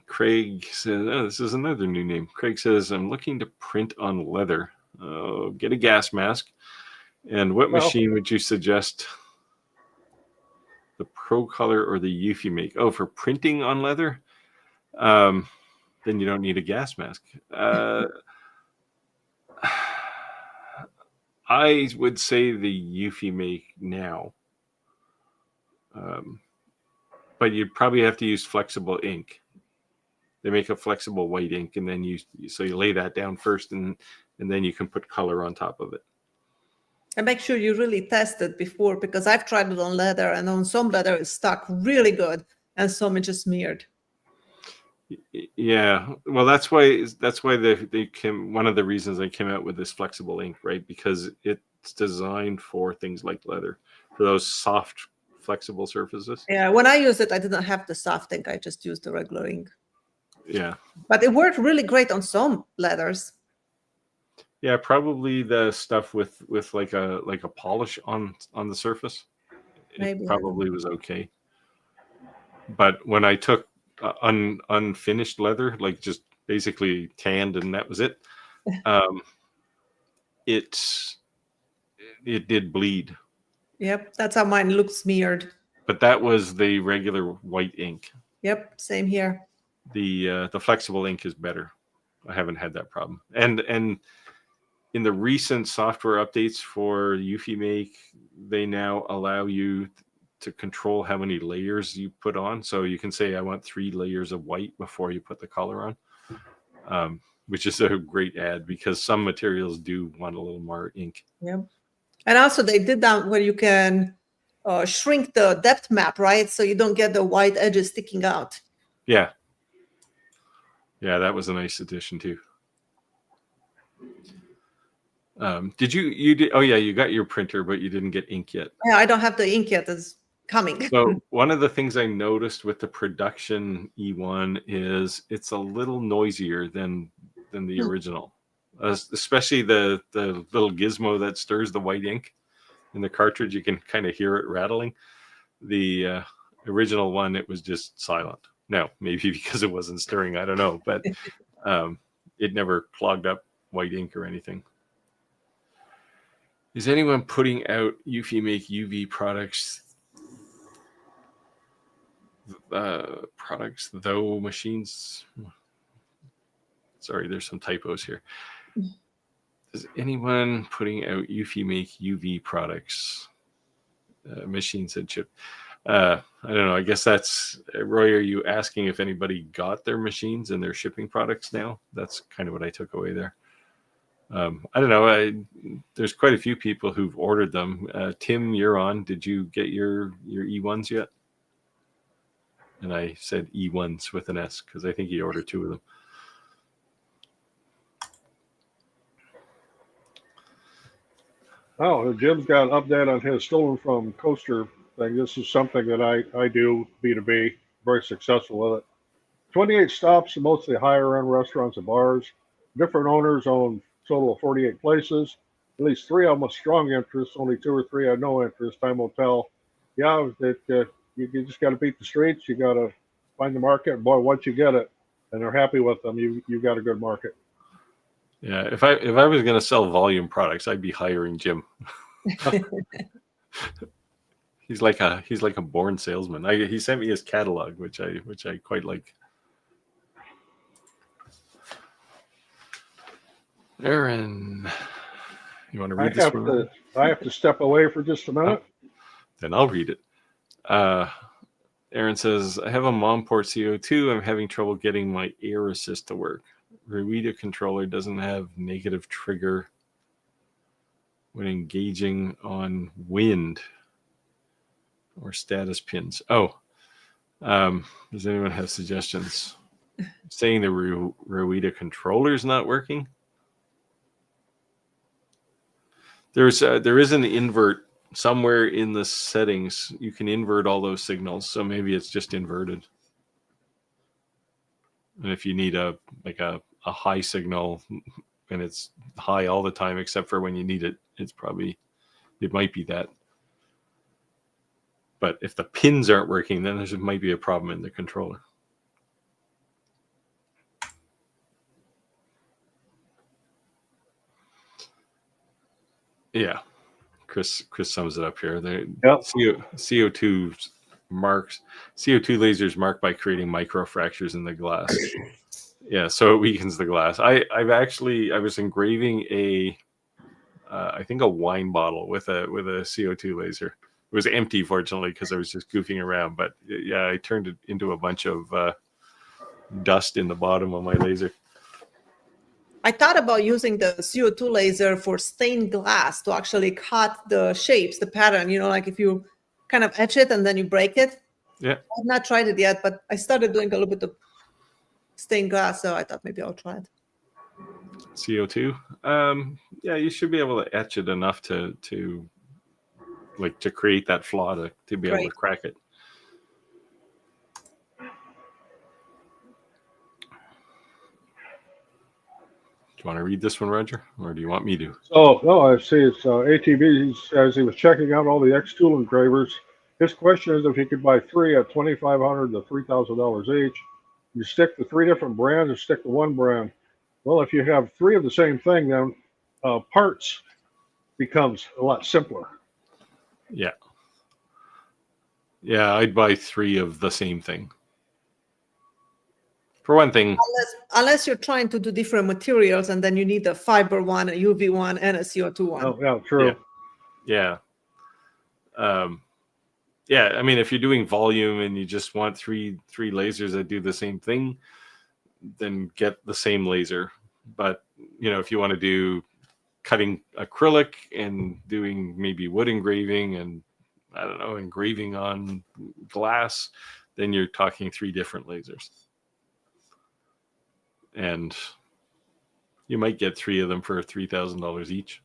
Craig says, oh, this is another new name. Craig says, I'm looking to print on leather. Get a gas mask. And what machine would you suggest? The Pro Color or the Eufy Make? Oh, for printing on leather? Then you don't need a gas mask. I would say the Eufy Make now. But you'd probably have to use flexible ink. They make a flexible white ink, and then you lay that down first, and then you can put color on top of it. And make sure you really test it before, because I've tried it on leather, and on some leather it's stuck really good, and some it just smeared. Yeah, well, that's why they came. One of the reasons they came out with this flexible ink, right? Because it's designed for things like leather, for those soft, flexible surfaces. Yeah, when I used it, I didn't have the soft ink. I just used the regular ink. Yeah, but it worked really great on some leathers. Yeah, probably the stuff with like a polish on the surface. Maybe it probably was okay. But when I took unfinished leather, like just basically tanned and that was it, it did bleed. Yep, that's how mine looked smeared. But that was the regular white ink. Yep, same here. The flexible ink is better. I haven't had that problem. And in the recent software updates for Eufy Make, they now allow you to control how many layers you put on. So you can say, I want 3 layers of white before you put the color on, which is a great add because some materials do want a little more ink. Yeah. And also they did that where you can shrink the depth map, right? So you don't get the white edges sticking out. Yeah. Yeah, that was a nice addition too. Did you did? Oh yeah, you got your printer, but you didn't get ink yet. Yeah, I don't have the ink yet. It's coming. So one of the things I noticed with the production E1 is it's a little noisier than the original, especially the little gizmo that stirs the white ink in the cartridge. You can kind of hear it rattling. The original one, it was just silent. Now, maybe because it wasn't stirring, I don't know, but it never clogged up white ink or anything. Is anyone putting out Eufy Make UV products though machines? Sorry, there's some typos here. Is anyone putting out Eufy Make UV products? Machines and chip. I don't know. I guess that's Roy. Are you asking if anybody got their machines and they're shipping products now? That's kind of what I took away there. I don't know. There's quite a few people who've ordered them. Tim, you're on. Did you get your E1s yet? And I said E1s with an S because I think he ordered 2 of them. Oh, Jim's got an update on his stolen from coaster thing. This is something that I do B2B, very successful with it. 28 stops, mostly higher end restaurants and bars. Different owners own a total of 48 places. At least 3 of them with strong interest, only 2 or 3 had no interest. Time will tell. Yeah, that you just got to beat the streets. You got to find the market. Boy, once you get it, and they're happy with them, you got a good market. Yeah, if I was going to sell volume products, I'd be hiring Jim. He's like a born salesman. He sent me his catalog, which I quite like. Aaron, you want to read this one? I have to step away for just a minute. Then I'll read it. Aaron says, I have a mom port CO2. I'm having trouble getting my air assist to work. Ruida controller doesn't have negative trigger when engaging on wind or status pins. Oh, does anyone have suggestions? Saying the Ruida controller is not working? There is an invert somewhere in the settings. You can invert all those signals, so maybe it's just inverted. And if you need a high signal and it's high all the time except for when you need it, it might be that. But if the pins aren't working, then there might be a problem in the controller. Yeah, Chris sums it up here. Yep. CO2 lasers marked by creating microfractures in the glass. Yeah, so it weakens the glass. I was engraving I think a wine bottle with a CO2 laser. It was empty, fortunately, because I was just goofing around. But yeah, I turned it into a bunch of dust in the bottom of my laser. I thought about using the CO2 laser for stained glass to actually cut the shapes, the pattern, like if you kind of etch it and then you break it. Yeah. I've not tried it yet, but I started doing a little bit of stained glass, so I thought maybe I'll try it. CO2? Yeah, you should be able to etch it enough to create that flaw to be able to crack it. Do you want to read this one, Roger, or do you want me to? Oh, no, I see. It's ATV. He says he was checking out all the X-Tool engravers. His question is if he could buy 3 at $2,500 to $3,000 each. You stick to 3 different brands or stick to one brand. Well, if you have 3 of the same thing, then parts becomes a lot simpler. Yeah. Yeah, I'd buy 3 of the same thing. For one thing, unless you're trying to do different materials, and then you need a fiber one, a UV one, and a CO2 one. Oh, yeah, true. Yeah. Yeah. I mean, if you're doing volume and you just want three lasers that do the same thing, then get the same laser. But if you want to do cutting acrylic and doing maybe wood engraving and I don't know, engraving on glass, then you're talking 3 different lasers. And you might get 3 of them for $3,000 each.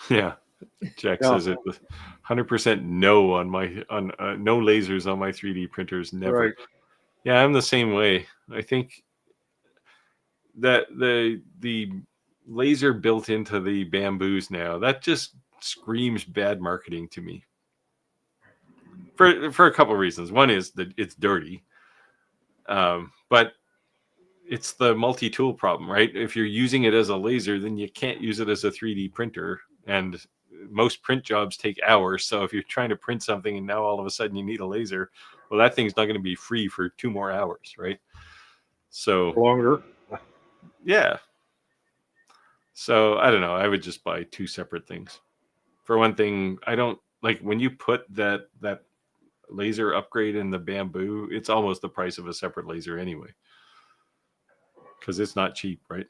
Yeah, Jack says it with 100% no on no lasers on my 3D printers. Never. Right. Yeah, I'm the same way. I think that the laser built into the bamboos now, that just screams bad marketing to me. For a couple of reasons. One is that it's dirty, but it's the multi-tool problem, right? If you're using it as a laser, then you can't use it as a 3D printer, and most print jobs take hours. So if you're trying to print something and now all of a sudden you need a laser, well, that thing's not going to be free for 2 more hours, right? So longer. Yeah. So I don't know. I would just buy 2 separate things. For one thing, I don't like when you put that laser upgrade in the bamboo, it's almost the price of a separate laser anyway, because it's not cheap, right?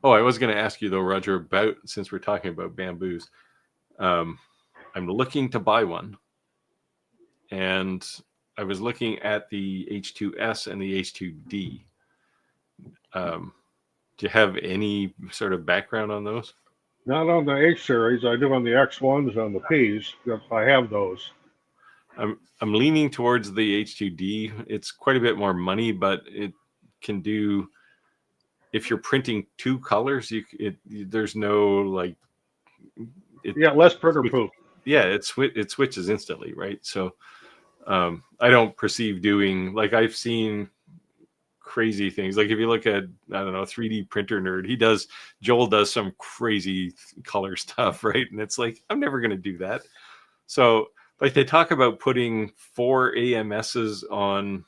Oh, I was going to ask you though, Roger, about, since we're talking about bamboos, I'm looking to buy one, and I was looking at the H2S and the H2D. Do you have any sort of background on those? Not on the H series. I do on the X1s and the Ps. I have those. I'm leaning towards the H2D. It's quite a bit more money, but it can do, if you're printing 2 colors, there's no like. Less printer poop. Yeah, it switches instantly, right? So I don't perceive doing, like, I've seen crazy things. Like if you look at, I don't know, 3D printer nerd, Joel does some crazy color stuff, right? And it's like, I'm never going to do that. So like they talk about putting 4 AMSs on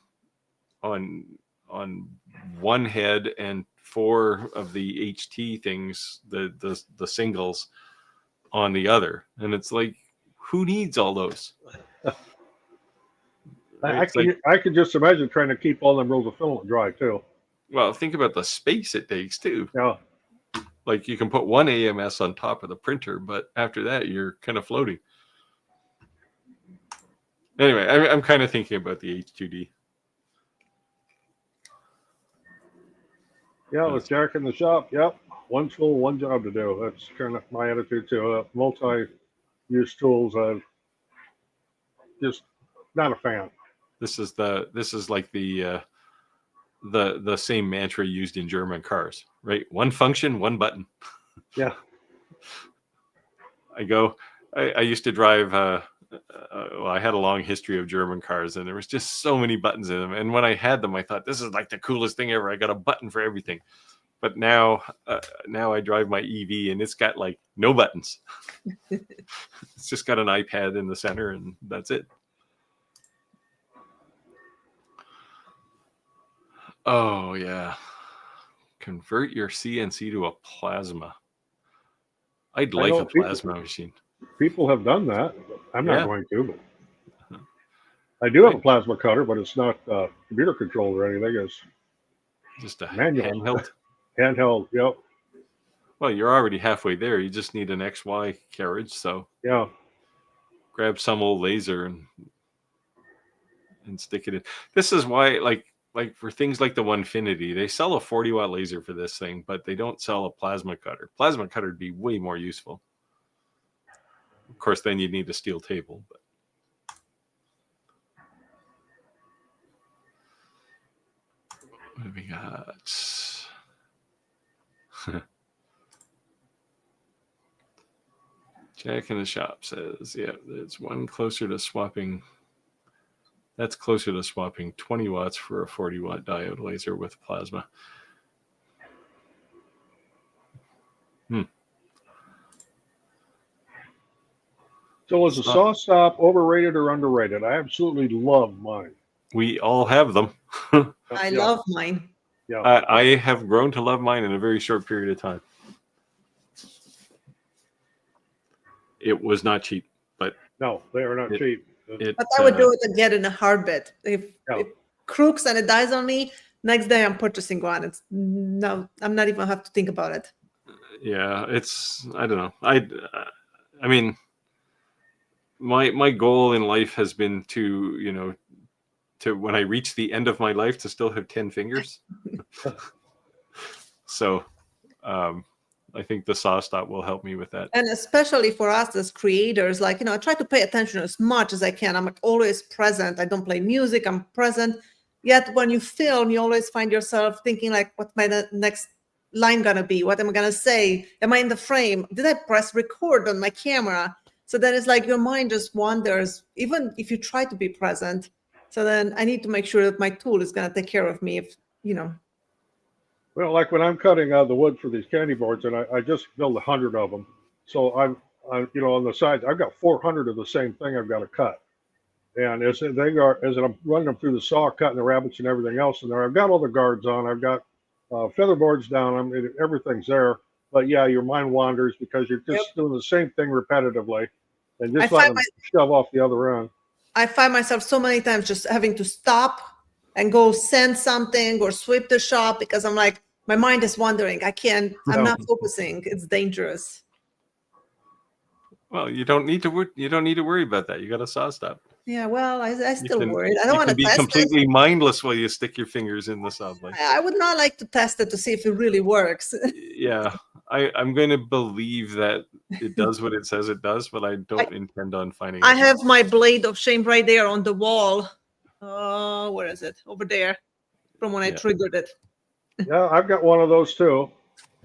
one head and 4 of the HT things, the singles on the other, and it's like, who needs all those? Right? I can just imagine trying to keep all them rolls of filament dry too. Well, think about the space it takes too. Yeah. Like you can put one AMS on top of the printer, but after that you're kind of floating. Anyway, I'm kind of thinking about the H2D. Yeah, with Jack in the shop. Yep. One tool, one job to do. That's kind of my attitude too. Multi-use tools, I'm just not a fan. This is like the same mantra used in German cars, right? One function, one button. Yeah. I used to drive. Well, I had a long history of German cars, and there was just so many buttons in them. And when I had them, I thought, this is like the coolest thing ever. I got a button for everything. But now I drive my EV, and it's got like no buttons. It's just got an iPad in the center, and that's it. Oh, yeah. Convert your CNC to a plasma. I'd like a plasma machine. People have done that. I'm not going to, but I do have a plasma cutter, but it's not computer controlled or anything. It's just a manual. Handheld? Handheld, yep. Well, you're already halfway there. You just need an XY carriage, so yeah. Grab some old laser and stick it in. This is why, like for things like the Onefinity, they sell a 40-watt laser for this thing, but they don't sell a plasma cutter. Plasma cutter would be way more useful. Of course, then you'd need a steel table. But what have we got? Jack in the shop says, yeah, it's one closer to swapping. That's closer to swapping 20 watts for a 40-watt diode laser with plasma. So is the saw stop overrated or underrated? I absolutely love mine. We all have them. I love mine. Yeah, I have grown to love mine in a very short period of time. It was not cheap, but no, they are not cheap. But I would do it again in a heartbeat. If it crooks and it dies on me, next day I'm purchasing one. I'm not even have to think about it. Yeah, I don't know. I mean, my goal in life has been to when I reach the end of my life to still have 10 fingers. So, I think the saw stop will help me with that. And especially for us as creators, I try to pay attention as much as I can. I'm always present. I don't play music. I'm present. Yet when you film, you always find yourself thinking what's my next line going to be? What am I going to say? Am I in the frame? Did I press record on my camera? So then it's like your mind just wanders, even if you try to be present. So then I need to make sure that my tool is going to take care of me Well, like when I'm cutting the wood for these candy boards, and I just built 100 of them. So I'm on the sides, I've got 400 of the same thing I've got to cut. And as I'm running them through the saw, cutting the rabbets and everything else in there, I've got all the guards on. I've got feather boards down. Everything's there. But yeah, your mind wanders because you're just doing the same thing repetitively and just letting them shove off the other end. I find myself so many times just having to stop and go send something or sweep the shop because I'm like, my mind is wandering. I'm not focusing. It's dangerous. Well, you don't need to worry about that. You got a saw stop. Yeah, well, I still worried. I don't want to be completely mindless while you stick your fingers in the saw blade. I would not like to test it to see if it really works. Yeah, I'm going to believe that it does what it says it does, but I don't intend on finding it. I have my blade of shame right there on the wall. Where is it? Over there, from when I triggered it. Yeah, I've got one of those too.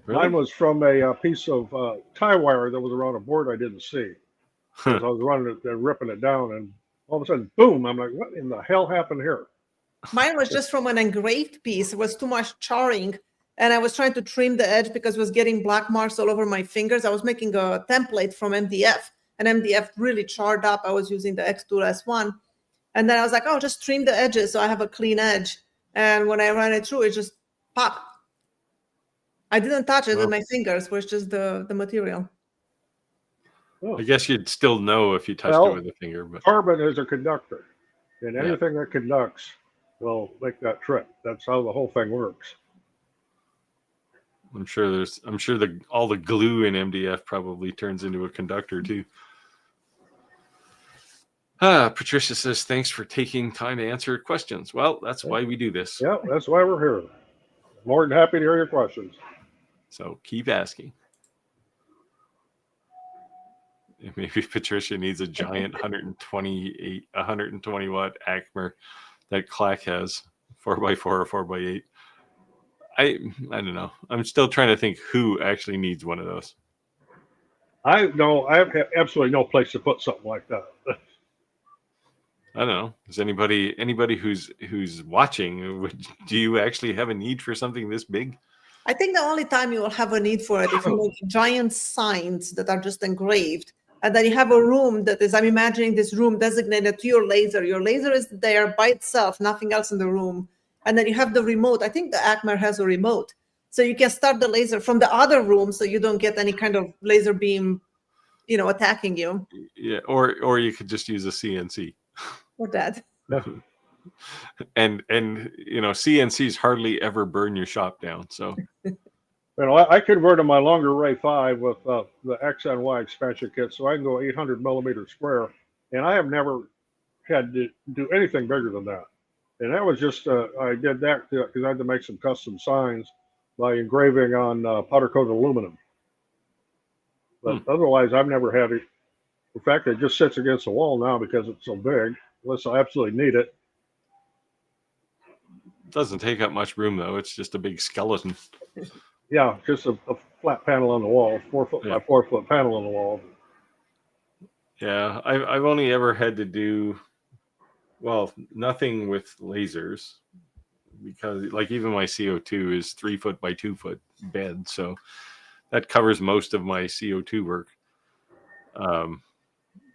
Really? Mine was from a piece of tie wire that was around a board I didn't see. Because I was running it and ripping it down, and all of a sudden, boom! I'm like, what in the hell happened here? Mine was just from an engraved piece. It was too much charring, and I was trying to trim the edge because it was getting black marks all over my fingers. I was making a template from MDF, and MDF really charred up. I was using the X2 S1, and then I was like, oh, just trim the edges so I have a clean edge. And when I ran it through, it just popped. I didn't touch it with my fingers, was just the material. I guess you'd still know if you touched it with a finger. But carbon is a conductor, and anything that conducts will make that trip. That's how the whole thing works. I'm sure all the glue in MDF probably turns into a conductor too. Patricia says, thanks for taking time to answer questions. Well, that's why we do this. Yeah, that's why we're here. More than happy to hear your questions. So keep asking. Maybe Patricia needs a giant 120 watt Acmer that Clack has, 4x4 or 4x8. I don't know. I'm still trying to think who actually needs one of those. I have absolutely no place to put something like that. I don't know. Is anybody who's watching? Do you actually have a need for something this big? I think the only time you will have a need for it if you make giant signs that are just engraved, and then you have a room that is. I'm imagining this room designated to your laser. Your laser is there by itself, nothing else in the room, and then you have the remote. I think the Acmer has a remote, so you can start the laser from the other room, so you don't get any kind of laser beam, attacking you. Yeah, or you could just use a CNC. Or that. and CNCs hardly ever burn your shop down. So, I converted my longer array 5 with the X and Y expansion kit, so I can go 800 millimeter square, and I have never had to do anything bigger than that. And that was just I did that because I had to make some custom signs by engraving on powder coated aluminum. But otherwise, I've never had it. In fact, it just sits against the wall now because it's so big, unless I absolutely need it. Doesn't take up much room though. It's just a big skeleton. Yeah, just a flat panel on the wall, 4 foot by 4 foot panel on the wall. Yeah, I've only ever had to do nothing with lasers, because like even my CO2 is 3 foot by 2 foot bed, so that covers most of my CO2 work.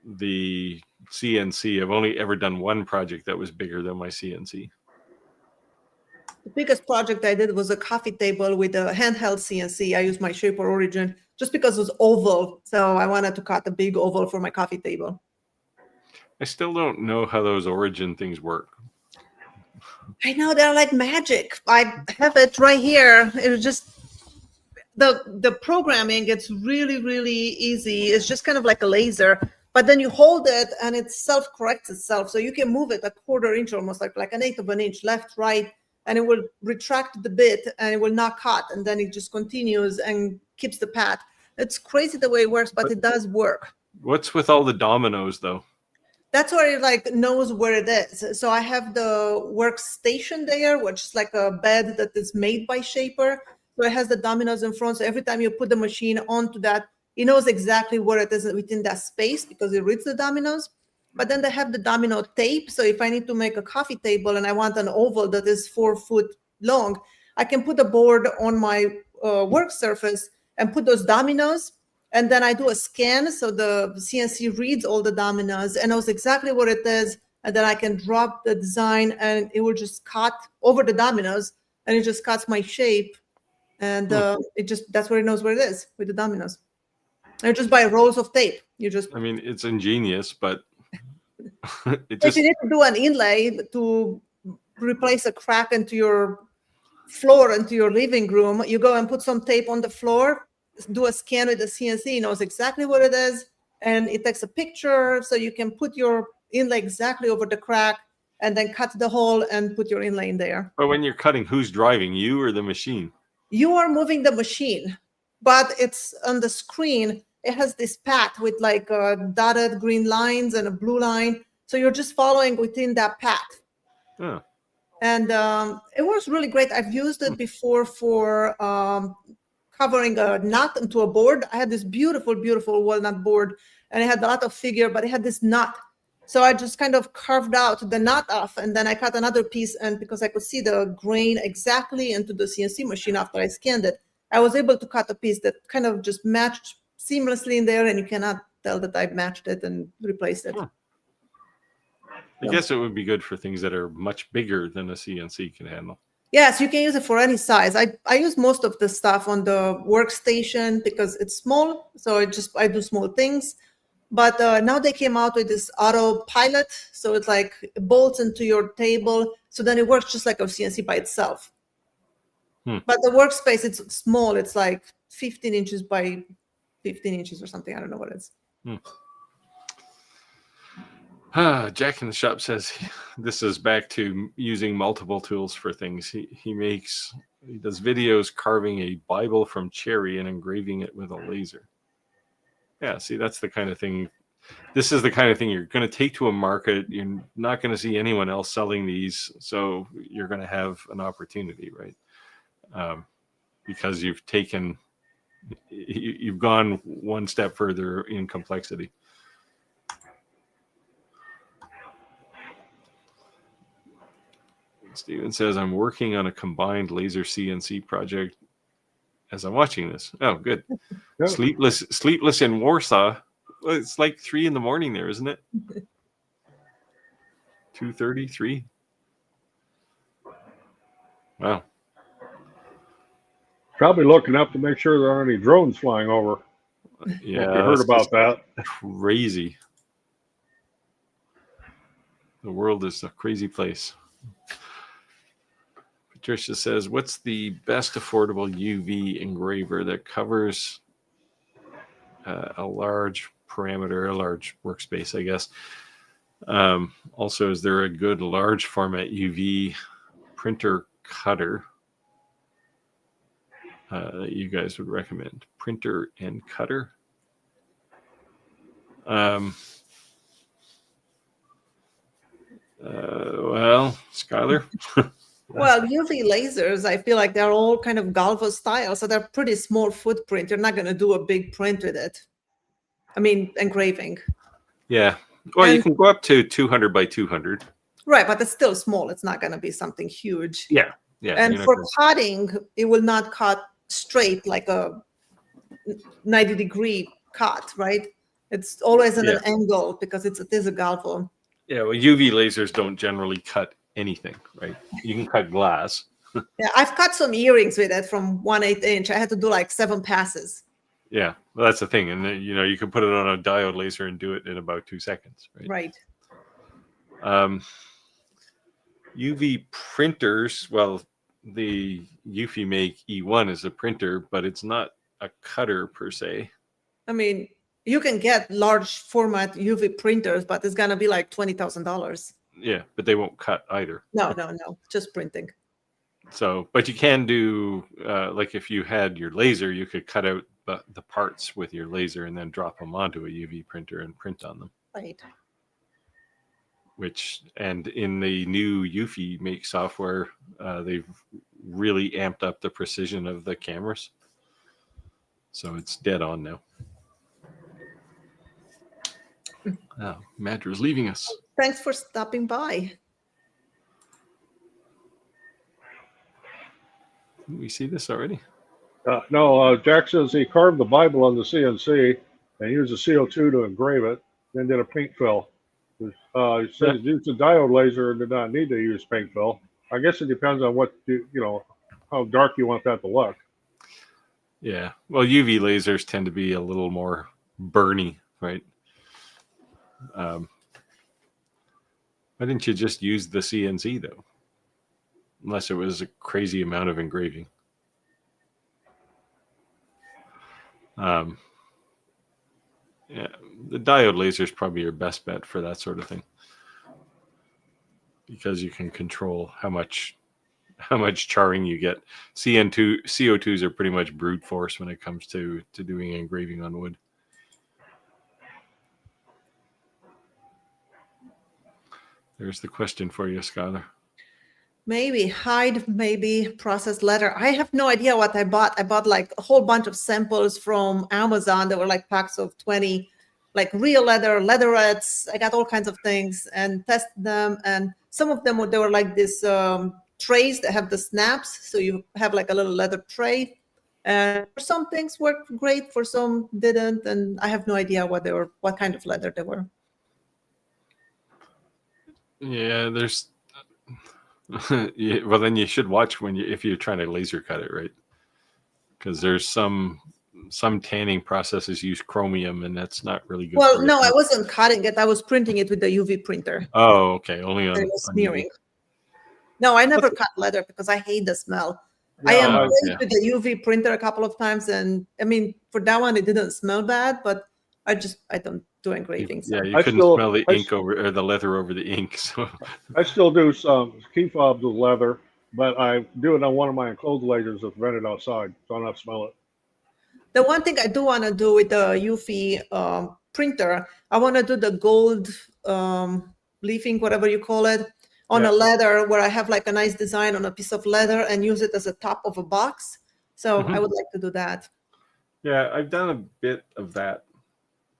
The CNC, I've only ever done one project that was bigger than my CNC. The biggest project I did was a coffee table with a handheld CNC. I used my Shaper Origin just because it was oval. So I wanted to cut a big oval for my coffee table. I still don't know how those Origin things work. I know, they're like magic. I have it right here. It was just the programming. It's really, really easy. It's just kind of like a laser, but then you hold it and it self-corrects itself. So you can move it a 1/4 inch, almost like 1/8 of an inch, left, right, and it will retract the bit and it will not cut. And then it just continues and keeps the path. It's crazy the way it works, but it does work. What's with all the dominoes though? That's where it like knows where it is. So I have the workstation there, which is like a bed that is made by Shaper. So it has the dominoes in front. So every time you put the machine onto that, it knows exactly where it is within that space because it reads the dominoes. But then they have the domino tape. So if I need to make a coffee table and I want an oval that is 4 foot long, I can put a board on my work surface and put those dominoes. And then I do a scan. So the CNC reads all the dominoes and knows exactly what it is. And then I can drop the design and it will just cut over the dominoes and it just cuts my shape. And that's where it knows where it is with the dominoes. And just by rolls of tape. I mean, it's ingenious, but if you need to do an inlay to replace a crack into your floor, into your living room, you go and put some tape on the floor, do a scan with the CNC, knows exactly what it is, and it takes a picture so you can put your inlay exactly over the crack and then cut the hole and put your inlay in there. But when you're cutting, who's driving, you or the machine? You are moving the machine, but it's on the screen. It has this path with like dotted green lines and a blue line. So you're just following within that path. Oh. And it works really great. I've used it before for covering a nut into a board. I had this beautiful, beautiful walnut board and it had a lot of figure, but it had this nut. So I just kind of carved out the nut off and then I cut another piece. And because I could see the grain exactly into the CNC machine after I scanned it, I was able to cut a piece that kind of just matched seamlessly in there. And you cannot tell that I've matched it and replaced it. I guess it would be good for things that are much bigger than a CNC can handle. Yes, you can use it for any size. I use most of the stuff on the workstation because it's small. So I do small things. But now they came out with this autopilot. So it's like it bolts into your table. So then it works just like a CNC by itself. But the workspace, it's small. It's like 15 inches by 15 inches or something. I don't know what it is. Jack in the Shop says this is back to using multiple tools for things. He does videos carving a Bible from cherry and engraving it with a laser. Yeah, see, that's the kind of thing. This is the kind of thing you're going to take to a market. You're not going to see anyone else selling these, so you're going to have an opportunity, right? Because you've gone one step further in complexity. Steven says, I'm working on a combined laser CNC project as I'm watching this. Oh, good. Yeah. Sleepless in Warsaw. Well, it's like 3 a.m. there, isn't it? 2:33. Wow. Probably looking up to make sure there aren't any drones flying over. Yeah, you heard about that. Crazy. The world is a crazy place. Patricia says, what's the best affordable UV engraver that covers a large parameter, a large workspace, I guess? Also, is there a good large format UV printer cutter that you guys would recommend? Printer and cutter? Well, Skylar? Well, UV lasers, I feel like they're all kind of Galvo style, so they're pretty small footprint. You're not going to do a big print with it. I mean, engraving. Yeah. Well, you can go up to 200 by 200. Right, but it's still small. It's not going to be something huge. Yeah. Yeah. And for cutting, it will not cut straight like a 90-degree cut, right? It's always at an angle because it is a Galvo. Yeah, well, UV lasers don't generally cut anything, right? You can cut glass. Yeah, I've cut some earrings with it from 1/8 inch. I had to do like 7 passes. Yeah, well, that's the thing. And then, you can put it on a diode laser and do it in about 2 seconds, right? Right. UV printers, well, the Eufy Make E1 is a printer, but it's not a cutter per se. I mean, you can get large format UV printers, but it's going to be like $20,000. Yeah, but they won't cut either. No, just printing. So, but you can do, like if you had your laser, you could cut out the parts with your laser and then drop them onto a UV printer and print on them. Right. And in the new Eufy Make software, they've really amped up the precision of the cameras. So it's dead on now. Oh, Madra's leaving us. Thanks for stopping by. Did we see this already? No, Jack says he carved the Bible on the CNC and used a CO2 to engrave it, then did a paint fill. He said he used a diode laser and did not need to use paint fill. I guess it depends on what how dark you want that to look. Yeah, well, UV lasers tend to be a little more burny, right? Why didn't you just use the CNC though? Unless it was a crazy amount of engraving. Yeah, the diode laser is probably your best bet for that sort of thing, because you can control how much charring you get. CO2s are pretty much brute force when it comes to doing engraving on wood. There's the question for you, Skylar. Maybe hide, maybe processed leather. I have no idea what I bought. I bought like a whole bunch of samples from Amazon. There were like packs of 20, like real leather, leatherettes. I got all kinds of things and tested them. And some of them they were like this trays that have the snaps. So you have like a little leather tray. And for some things worked great, for some didn't. And I have no idea what kind of leather they were. Yeah, Yeah, well, then you should watch if you're trying to laser cut it, right? Because there's some tanning processes use chromium, and that's not really good. Well, no, I wasn't cutting it. I was printing it with the UV printer. Oh, okay. Only on smearing. No, I never cut leather because I hate the smell. Yeah, I engraved with the UV printer a couple of times, and I mean, for that one, it didn't smell bad, but I don't do engraving. So. Yeah, you couldn't smell the ink or the leather over the ink. So I still do some key fobs with leather, but I do it on one of my enclosed lasers that's rented outside, so I don't have to smell it. The one thing I do want to do with the UV printer, I want to do the gold leafing, whatever you call it, on a leather where I have like a nice design on a piece of leather and use it as a top of a box. So I would like to do that. Yeah, I've done a bit of that.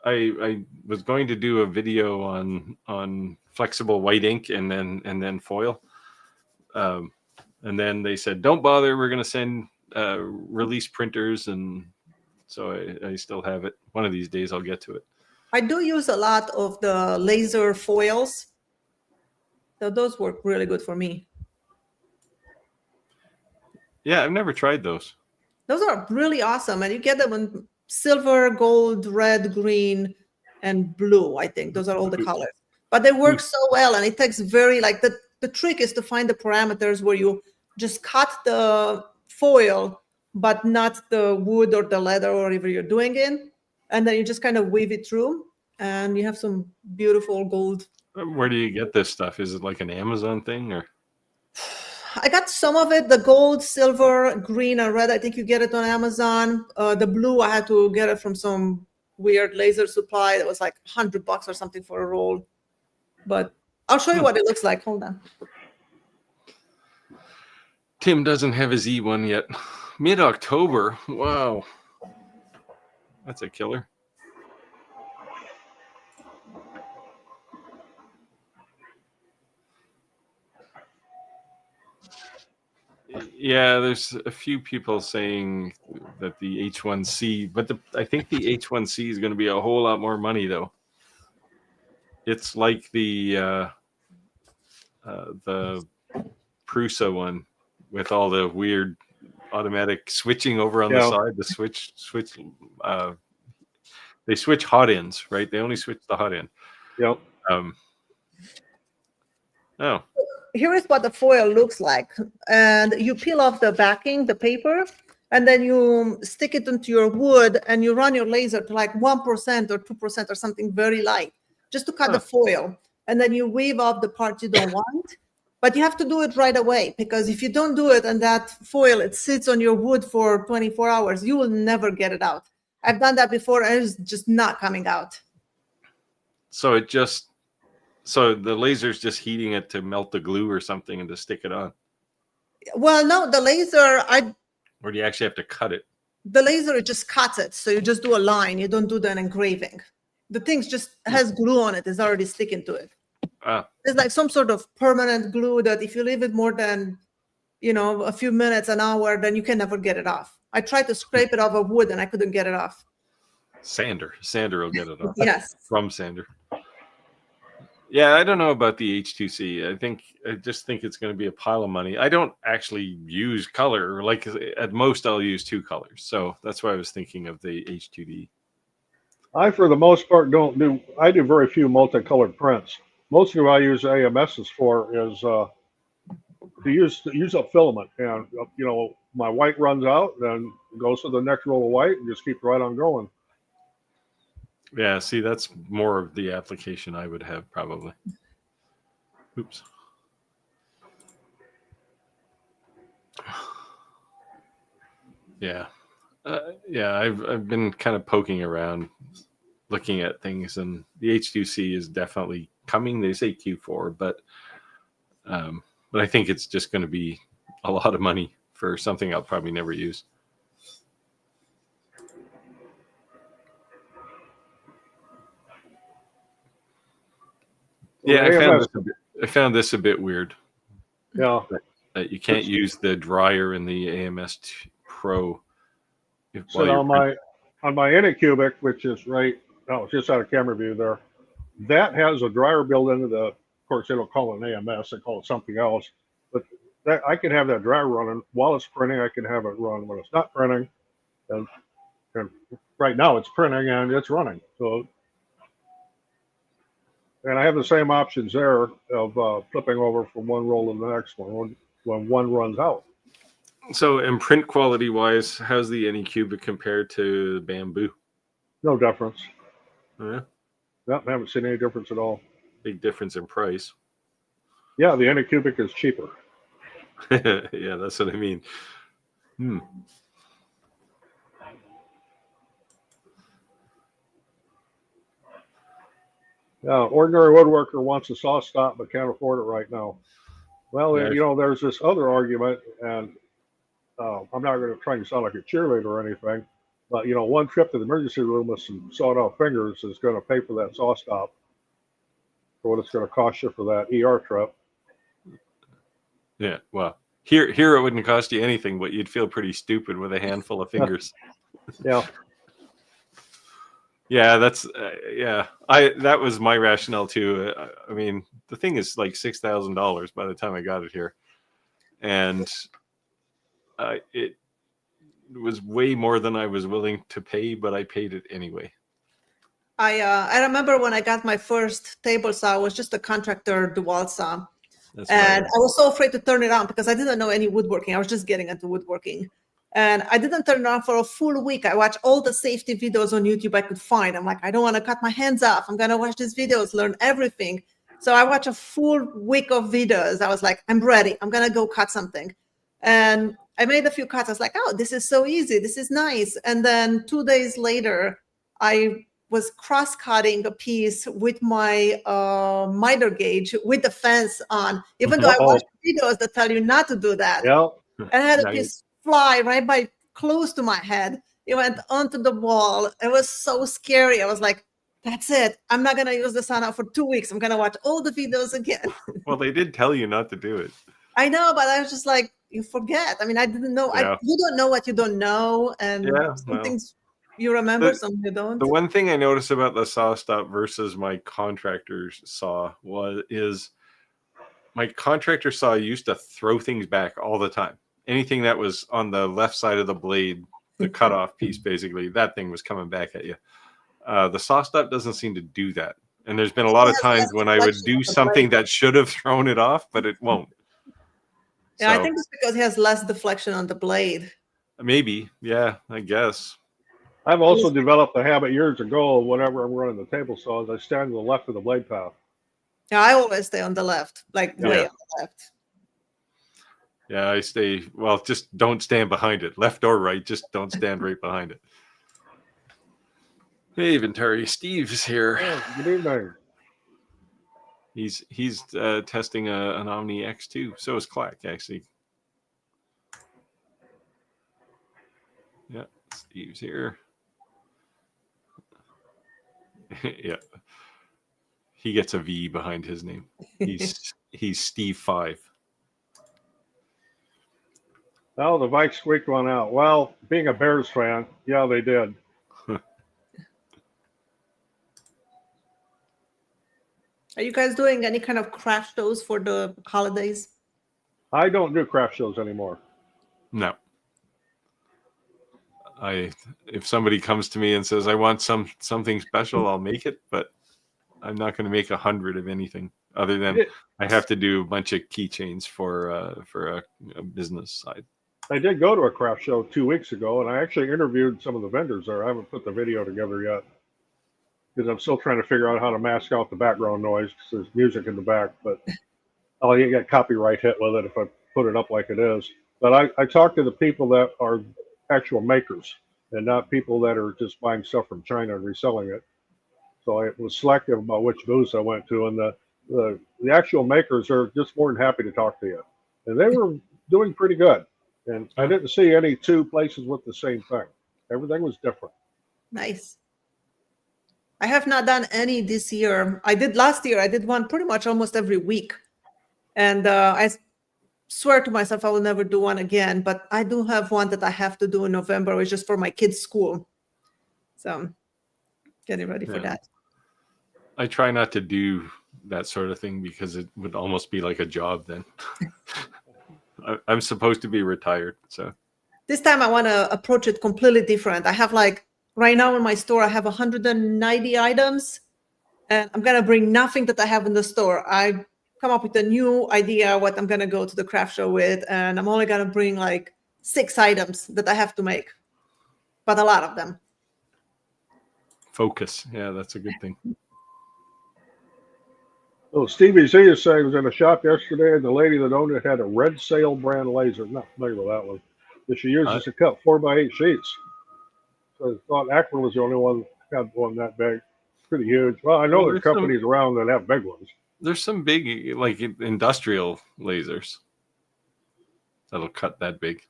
I was going to do a video on flexible white ink and then foil. And then they said, don't bother, we're going to send release printers. And so I still have it. One of these days I'll get to it. I do use a lot of the laser foils. So those work really good for me. Yeah, I've never tried those. Those are really awesome. And you get them in silver, gold, red, green, and blue, I think. Those are all the colors. But they work so well. And it takes the trick is to find the parameters where you just cut the foil, but not the wood or the leather or whatever you're doing in. And then you just kind of weave it through. And you have some beautiful gold. Where do you get this stuff? Is it like an Amazon thing or? I got some of it, the gold, silver, green, and red. I think you get it on Amazon. The blue, I had to get it from some weird laser supply that was like $100 or something for a roll. But I'll show you what it looks like. Hold on. Tim doesn't have his E1 yet. Mid-October. Wow. That's a killer. Yeah, there's a few people saying that the H1C, but I think the H1C is going to be a whole lot more money, though. It's like the Prusa one with all the weird automatic switching over on the side. The switch. They switch hot ends, right? They only switch the hot end. Yep. Oh. Here is what the foil looks like. And you peel off the backing, the paper, and then you stick it into your wood and you run your laser to like 1% or 2% or something very light, just to cut the foil. And then you weave off the part you don't want. But you have to do it right away, because if you don't do it and that foil, it sits on your wood for 24 hours, you will never get it out. I've done that before and it's just not coming out. So So the laser's just heating it to melt the glue or something and to stick it on? Well, no, the laser, Or do you actually have to cut it? The laser, it just cuts it. So you just do a line. You don't do the engraving. The thing just has glue on it. It's already sticking to it. It's like some sort of permanent glue that if you leave it more than, a few minutes, an hour, then you can never get it off. I tried to scrape it off of wood and I couldn't get it off. Sander will get it off. Yes. From Sander. Yeah, I don't know about the H2C. I just think it's going to be a pile of money. I don't actually use color. Like at most, I'll use 2 colors. So that's why I was thinking of the H2D. I, for the most part, I do very few multicolored prints. Most of what I use AMSs for is to use up filament. And, my white runs out, then goes to the next roll of white and just keep right on going. Yeah, see, that's more of the application I would have probably. Oops. Yeah. I've been kind of poking around, looking at things, and the H2C is definitely coming. They say Q4, but I think it's just going to be a lot of money for something I'll probably never use. Yeah, I found this a bit weird. Yeah, that you can't use the dryer in the AMS Pro. So on my Anycubic, which is just out of camera view there, that has a dryer built into the. Of course, they don't call it an AMS; they call it something else. But that, I can have that dryer running while it's printing. I can have it run when it's not printing, and right now it's printing and it's running. So, and I have the same options there of flipping over from one roll to the next one when one runs out. So, in print quality wise, how's the Anycubic compared to Bamboo? No difference. Yeah. No, I haven't seen any difference at all. Big difference in price. Yeah, the Anycubic is cheaper. Yeah, that's what I mean. Ordinary woodworker wants a saw stop but can't afford it right now. Well, Yeah. you know, there's this other argument, and I'm not going to try and sound like a cheerleader or anything, but you know, one trip to the emergency room with some sawed-off fingers is going to pay for that saw stop for what it's going to cost you for that ER trip. Yeah, well, here it wouldn't cost you anything, but you'd feel pretty stupid with a handful of fingers. Yeah. Yeah, that's that was my rationale too. I mean, the thing is like $6,000 by the time I got it here, and it was way more than I was willing to pay, but I paid it anyway. I remember when I got my first table saw, it was just a contractor dual saw. And I was so afraid to turn it on because I didn't know any woodworking. I was just getting into woodworking. And I didn't turn it on for a full week. I watched all the safety videos on YouTube I could find. I'm like, I don't want to cut my hands off. I'm going to watch these videos, learn everything. So I watched a full week of videos. I was like, I'm ready. I'm going to go cut something. And I made a few cuts. I was like, oh, this is so easy. This is nice. And then 2 days later, I was cross-cutting a piece with my miter gauge with the fence on, even though I watched videos that tell you not to do that. Yeah. And I had a piece fly right by close to my head. It went onto the wall. It was so scary. I was like, that's it. I'm not going to use the sauna for 2 weeks. I'm going to watch all the videos again. Well, they did tell you not to do it. I know, but I was just like, you forget. I mean, I didn't know. Yeah. You don't know what you don't know. And some things you remember, some you don't. The one thing I noticed about the saw stop versus my contractor's saw is my contractor saw used to throw things back all the time. Anything that was on the left side of the blade, the cutoff piece, basically, that thing was coming back at you. The saw stop doesn't seem to do that. And there's been a lot of times when I would do something that should have thrown it off, but it won't. Yeah, I think it's because it has less deflection on the blade. Maybe. Yeah, I guess. I've also developed a habit years ago, whenever I'm running the table saws, I stand to the left of the blade path. Yeah, I always stay on the left, like way on the left. Yeah, I stay, well, just don't stand behind it. Left or right, just don't stand right behind it. Hey, Venturi, Steve's here. Oh, good evening. He's testing an Omni X2. So is Clack, actually. Yeah, Steve's here. Yeah. He gets a V behind his name. He's Steve 5. Oh, the Vikes squeaked one out. Well, being a Bears fan, yeah, they did. Are you guys doing any kind of craft shows for the holidays? I don't do craft shows anymore. No. If somebody comes to me and says I want something special, I'll make it, but I'm not going to make 100 of anything other than I have to do a bunch of keychains for a business side. I did go to a craft show 2 weeks ago, and I actually interviewed some of the vendors there. I haven't put the video together yet because I'm still trying to figure out how to mask out the background noise because there's music in the back, but I'll get copyright hit with it if I put it up like it is. But I talked to the people that are actual makers and not people that are just buying stuff from China and reselling it. So I was selective about which booths I went to, and the actual makers are just more than happy to talk to you. And they were doing pretty good. And I didn't see any two places with the same thing. Everything was different. Nice. I have not done any this year. I did last year. I did one pretty much almost every week. And I swear to myself I will never do one again. But I do have one that I have to do in November, which is for my kids' school. So getting ready for that. I try not to do that sort of thing because it would almost be like a job then. I'm supposed to be retired, so. This time I want to approach it completely different. I have like, right now in my store, I have 190 items, and I'm going to bring nothing that I have in the store. I come up with a new idea what I'm going to go to the craft show with, and I'm only going to bring like 6 items that I have to make, but a lot of them. Focus. Yeah, that's a good thing. Oh, Stevie Z is saying he was in a shop yesterday, and the lady that owned it had a Red Sail brand laser. I'm not familiar with that one. That she uses to cut 4x8 sheets. So I thought Akron was the only one that had one that big. Pretty huge. Well, I know there's companies around that have big ones. There's some big, like industrial lasers that'll cut that big.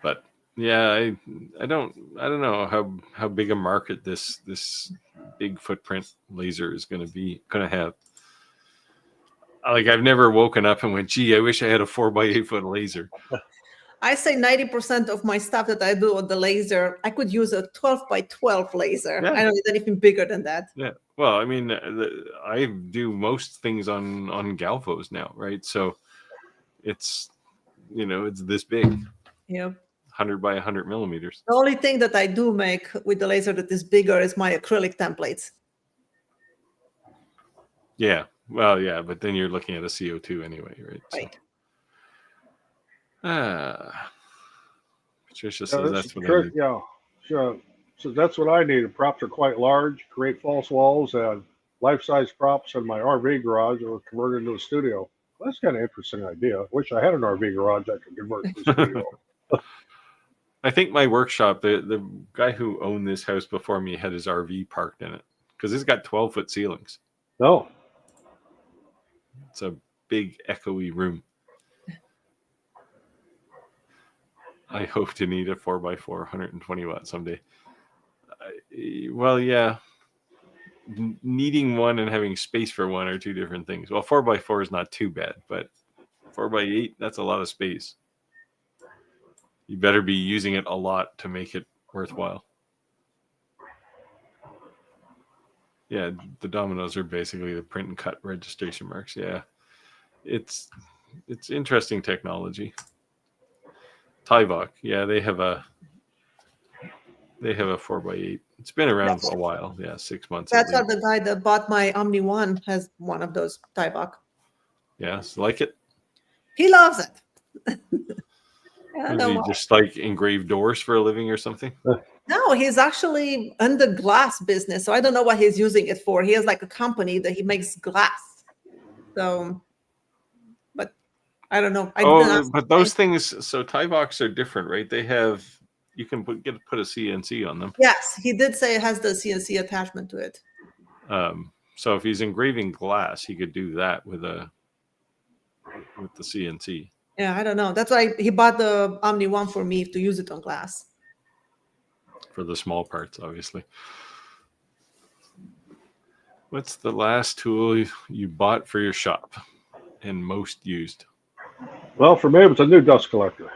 But yeah, I don't know how big a market this big footprint laser is going to have. Like, I've never woken up and went, gee, I wish I had a 4x8 foot laser. I say 90% of my stuff that I do with the laser, I could use a 12x12 laser. Yeah. I don't need anything bigger than that. Yeah. Well, I mean, I do most things on Galvos now, right? So it's, it's this big. Yeah. 100 by 100 millimeters. The only thing that I do make with the laser that is bigger is my acrylic templates. Yeah. Well, yeah, but then you're looking at a CO2 anyway, right? Right. Patricia says that's what I need. Yeah. So that's what I need. The props are quite large, create false walls, and life-size props in my RV garage or converted into a studio. Well, that's kind of an interesting idea. Wish I had an RV garage I could convert to a studio. I think my workshop, the guy who owned this house before me had his RV parked in it because it's got 12-foot ceilings. No. It's a big, echoey room. I hope to need a 4x4, 120 watt someday. Well, yeah. Needing one and having space for one are two different things. Well, 4x4 is not too bad, but 4x8, that's a lot of space. You better be using it a lot to make it worthwhile. Yeah, the dominoes are basically the print and cut registration marks. Yeah, it's interesting technology. Tyvok, yeah, they have a 4x8. It's been around for a while. Yeah, 6 months. That's how the guy that bought my Omni One has one of those Tyvok. Yeah, like it. He loves it. Is he just like engrave doors for a living or something? No, he's actually in the glass business. So I don't know what he's using it for. He has like a company that he makes glass. So, but I don't know. But those things, so Tyvoks are different, right? They have, you can put a CNC on them. Yes, he did say it has the CNC attachment to it. So if he's engraving glass, he could do that with the CNC. Yeah, I don't know. That's why he bought the Omni One for me to use it on glass. For the small parts, obviously. What's the last tool you bought for your shop and most used? Well, for me, it was a new dust collector.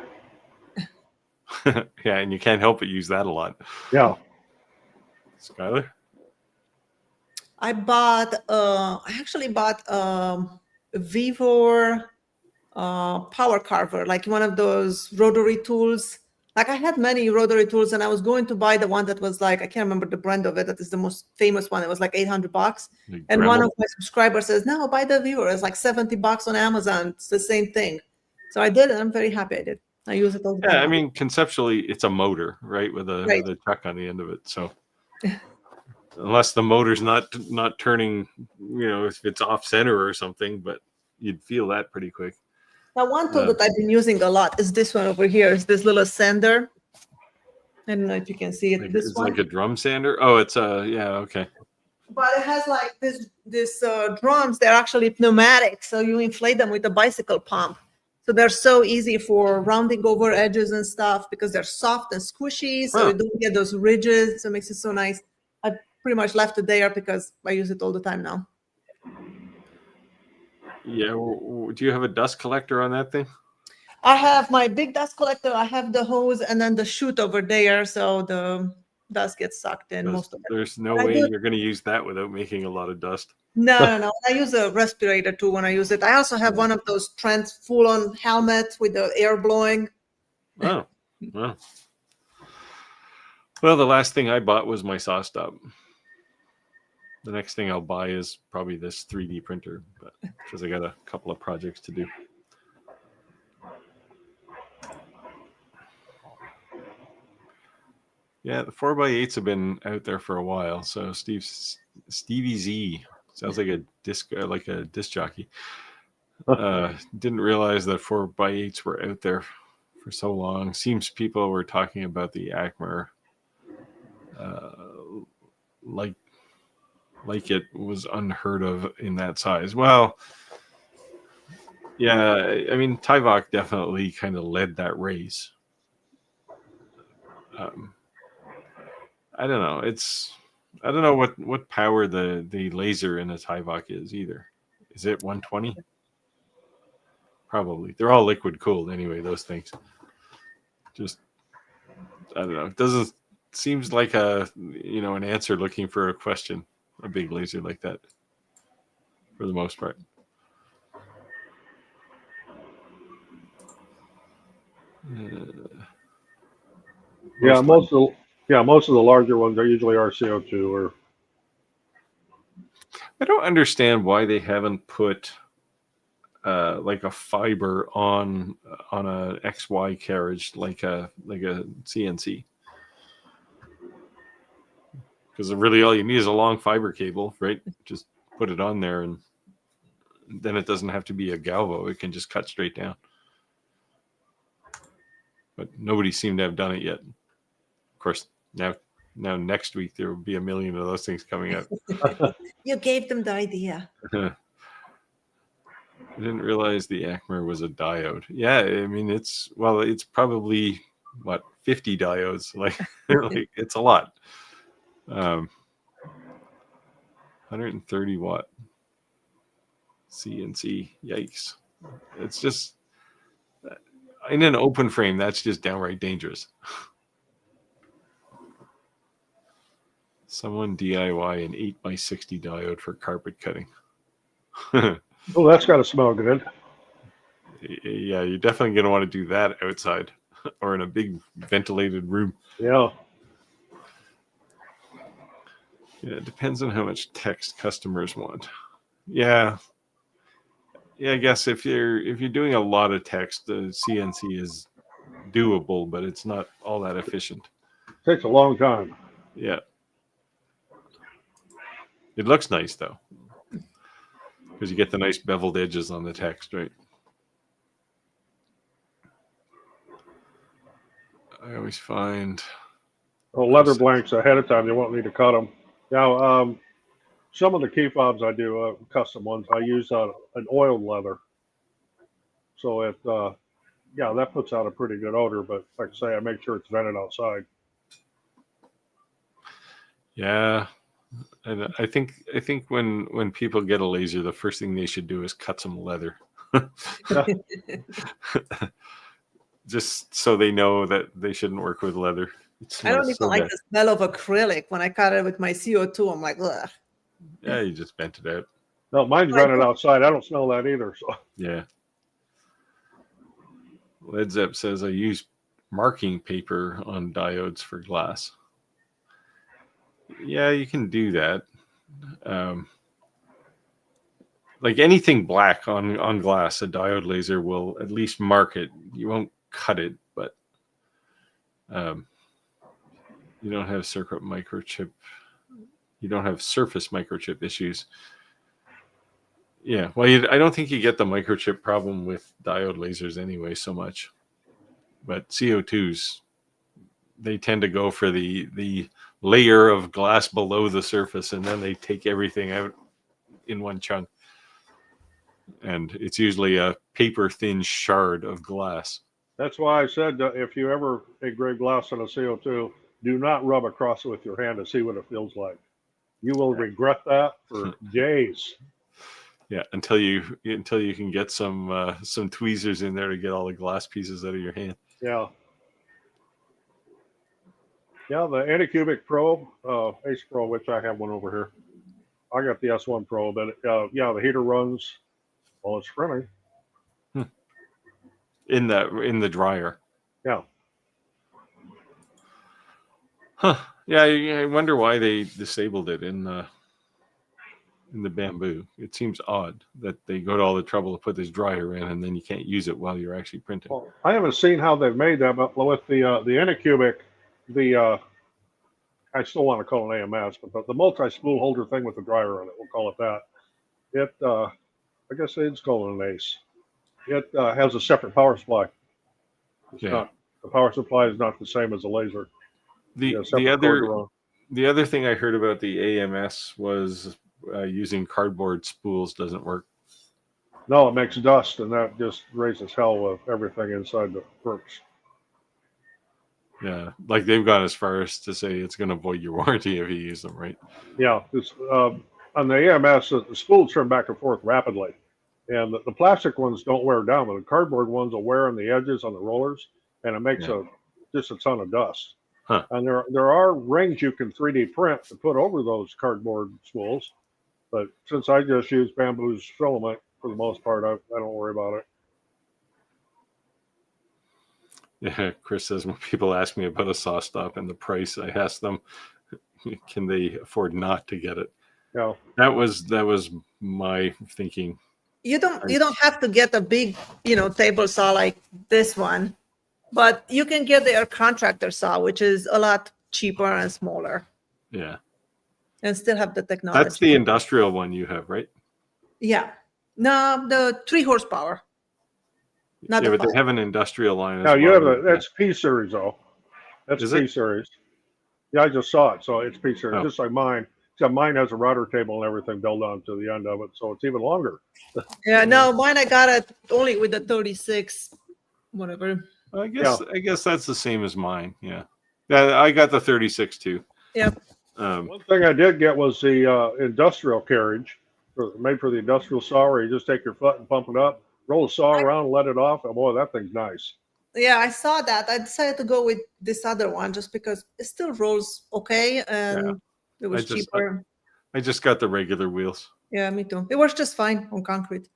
Yeah, and you can't help but use that a lot. Yeah. Skylar? I actually bought a Vivor power carver, like one of those rotary tools. Like I had many rotary tools, and I was going to buy the one that was like, I can't remember the brand of it. That is the most famous one. It was like $800. And one of my subscribers says, no, buy the Vivor. It's like $70 on Amazon. It's the same thing. So I did, and I'm very happy I did. I use it all the time. Yeah, I mean, conceptually, it's a motor, right, with a chuck on the end of it. So unless the motor's not turning, if it's off center or something, but you'd feel that pretty quick. Now, one tool that I've been using a lot is this one over here. It's this little sander. I don't know if you can see it. It's like a drum sander. Oh, it's okay. But it has like this drums. They're actually pneumatic, so you inflate them with a bicycle pump. So they're so easy for rounding over edges and stuff because they're soft and squishy, so you don't get those ridges. So it makes it so nice. I pretty much left it there because I use it all the time now. Yeah. Do you have a dust collector on that thing? I have my big dust collector. I have the hose and then the chute over there, so the dust gets sucked in most of it. There's no way you're going to use that without making a lot of dust. No. I use a respirator too when I use it. I also have one of those full-on helmets with the air blowing. Oh, wow. Well, the last thing I bought was my saw stop. The next thing I'll buy is probably this 3D printer, but because I got a couple of projects to do. Yeah, the 4x8s have been out there for a while. So Stevie Z sounds like a disc jockey. Didn't realize that 4x8s were out there for so long. Seems people were talking about the Acmer like it was unheard of in that size. Well, yeah, I mean, Tyvok definitely kind of led that race. I don't know. I don't know what power the laser in a Tyvok is either. Is it 120? Probably. They're all liquid cooled anyway, those things. Just, I don't know. It doesn't seems like an answer looking for a question, a big laser like that, for the most part. Most of the larger ones are usually RCO2 or. I don't understand why they haven't put like a fiber on a XY carriage like a CNC. Because really all you need is a long fiber cable, right? Just put it on there, and then it doesn't have to be a galvo. It can just cut straight down. But nobody seemed to have done it yet. Of course, now next week there will be a million of those things coming out. You gave them the idea. I didn't realize the Acmer was a diode. Yeah, I mean it's probably 50 diodes. Like it's a lot. 130 watt CNC. Yikes! It's just in an open frame. That's just downright dangerous. Someone DIY an 8x60 diode for carpet cutting. Oh, that's got to smell good. Yeah, you're definitely going to want to do that outside or in a big ventilated room. Yeah. Yeah, it depends on how much text customers want. Yeah, I guess if you're doing a lot of text, the CNC is doable, but it's not all that efficient. Takes a long time. Yeah. It looks nice though, because you get the nice beveled edges on the text, right? I always find leather blanks ahead of time. You won't need to cut them. Now, some of the key fobs I do, custom ones, I use an oiled leather. So that puts out a pretty good odor. But like I say, I make sure it's vented outside. Yeah, and I think when people get a laser, the first thing they should do is cut some leather. Just so they know that they shouldn't work with leather. I don't even like the smell of acrylic. When I cut it with my CO2, I'm like, ugh. Yeah, you just bent it out. No, mine's vented outside. I don't smell that either. So yeah. Led Zepp says I use marking paper on diodes for glass. Yeah, you can do that. Like anything black on glass, a diode laser will at least mark it. You won't cut it, but you don't have circuit microchip. You don't have surface microchip issues. Yeah, well, I don't think you get the microchip problem with diode lasers anyway so much. But CO2s, they tend to go for the layer of glass below the surface, and then they take everything out in one chunk. And it's usually a paper-thin shard of glass. That's why I said if you ever engrave glass on a CO2, do not rub across it with your hand to see what it feels like. You will regret that for days. Yeah, until you can get some tweezers in there to get all the glass pieces out of your hand. Yeah. Yeah, the Anycubic Pro, Ace Pro, which I have one over here. I got the S1 Pro, but yeah, the heater runs while it's sprinting. In the dryer. Yeah. Huh. Yeah, I wonder why they disabled it in the Bamboo. It seems odd that they go to all the trouble to put this dryer in, and then you can't use it while you're actually printing. Well, I haven't seen how they've made that, but with the Anycubic, I still want to call it AMS, but the multi-spool holder thing with the dryer on it, we'll call it that. It, I guess it's called an ACE. It has a separate power supply. It's not, the power supply is not the same as a laser. The other thing I heard about the AMS was using cardboard spools doesn't work. No, it makes dust, and that just raises hell with everything inside the works. Yeah, like they've gone as far as to say it's going to void your warranty if you use them, right? Yeah, on the AMS, the spools turn back and forth rapidly, and the plastic ones don't wear down, but the cardboard ones will wear on the edges on the rollers, and it makes just a ton of dust. Huh. And there are rings you can 3D print to put over those cardboard spools, but since I just use Bamboo's filament for the most part, I don't worry about it. Yeah, Chris says when people ask me about a saw stop and the price, I ask them, can they afford not to get it? Yeah, that was my thinking. You don't have to get a big, table saw like this one, but you can get their contractor saw, which is a lot cheaper and smaller. Yeah, and still have the technology. That's the industrial one you have, right? Yeah, no, the 3 horsepower. Not but they have an industrial line. No, you have that's P series though. That's P series. Yeah, I just saw it, so it's P series, just like mine. Except mine has a router table and everything built onto the end of it, so it's even longer. Yeah, no, mine I got it only with the 36, whatever. I guess that's the same as mine. Yeah, I got the 36 too. Yep. One thing I did get was the industrial carriage, made for the industrial saw, where you just take your foot and pump it up, roll the saw around, and let it off, and boy, that thing's nice. Yeah, I saw that. I decided to go with this other one just because it still rolls okay, and it was cheaper. I just got the regular wheels. Yeah, me too. It works just fine on concrete.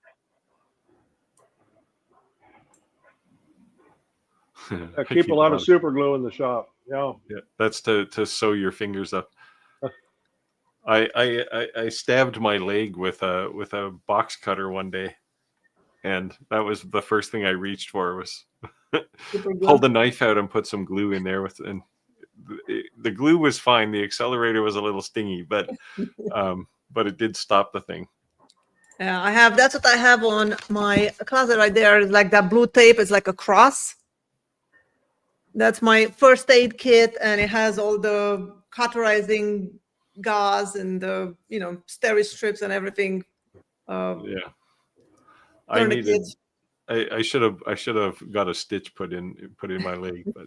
I keep a lot of super glue in the shop. Yeah, that's to sew your fingers up. I stabbed my leg with a box cutter one day, and that was the first thing I reached for was pull the knife out and put some glue in there and the glue was fine. The accelerator was a little stingy, but it did stop the thing. Yeah, that's what I have on my closet right there. It's like that blue tape is like a cross. That's my first aid kit, and it has all the cauterizing gauze and the steri strips and everything. I should have got a stitch put in my leg, but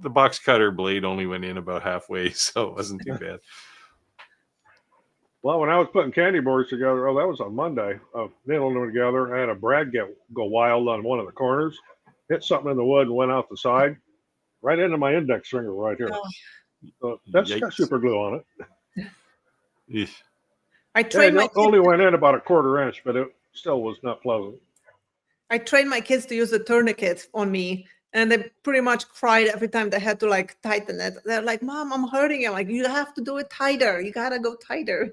the box cutter blade only went in about halfway, so it wasn't too bad. Well, when I was putting candy boards together, that was on Monday, nailing them together, I had a brad go wild on one of the corners, hit something in the wood and went out the side, right into my index finger right here. So that's got super glue on it. I trained it only went in about a 1/4 inch, but it still was not pleasant. I trained my kids to use the tourniquet on me, and they pretty much cried every time they had to tighten it. They're like, "Mom, I'm hurting." I'm like, "You have to do it tighter. You gotta go tighter."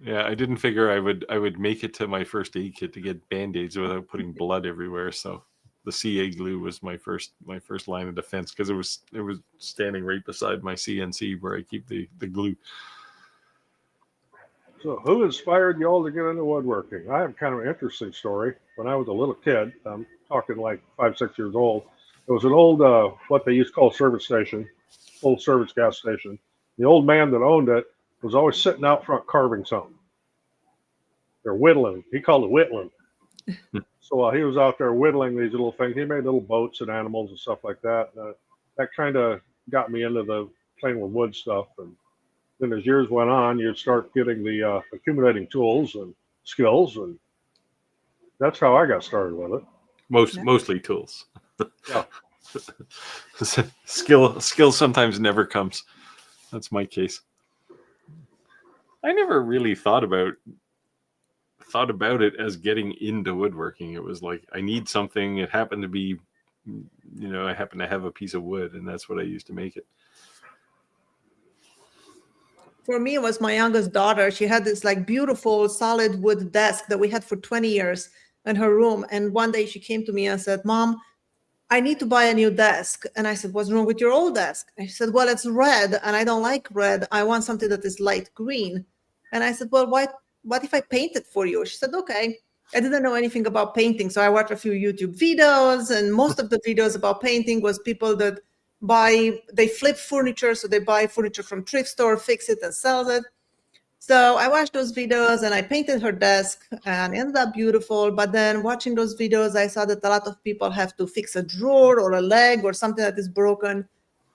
Yeah, I didn't figure I would make it to my first aid kit to get Band-Aids without putting blood everywhere. So the CA glue was my first line of defense, because it was standing right beside my CNC where I keep the glue. So who inspired you all to get into woodworking? I have kind of an interesting story. When I was a little kid, I'm talking like 5, 6 years old, it was an old, what they used to call service station, old service gas station. The old man that owned it was always sitting out front carving something. They're whittling. He called it whittling. So while he was out there whittling these little things, he made little boats and animals and stuff like that. That kind of got me into the playing with wood stuff. And then as years went on, you'd start getting the accumulating tools and skills, and that's how I got started with it. Mostly tools. Yeah. Skill sometimes never comes. That's my case. I never really thought about it as getting into woodworking. It was like, I need something. It happened to be, I happen to have a piece of wood, and that's what I used to make it. For me, it was my youngest daughter. She had this like beautiful solid wood desk that we had for 20 years in her room. And one day she came to me and said, Mom, I need to buy a new desk. And I said, what's wrong with your old desk? And she said, well, it's red and I don't like red. I want something that is light green. And I said, well, what if I paint it for you? She said, okay. I didn't know anything about painting. So I watched a few YouTube videos, and most of the videos about painting was people that they flip furniture. So they buy furniture from thrift store, fix it and sell it. So I watched those videos and I painted her desk and it ended up beautiful. But then watching those videos, I saw that a lot of people have to fix a drawer or a leg or something that is broken.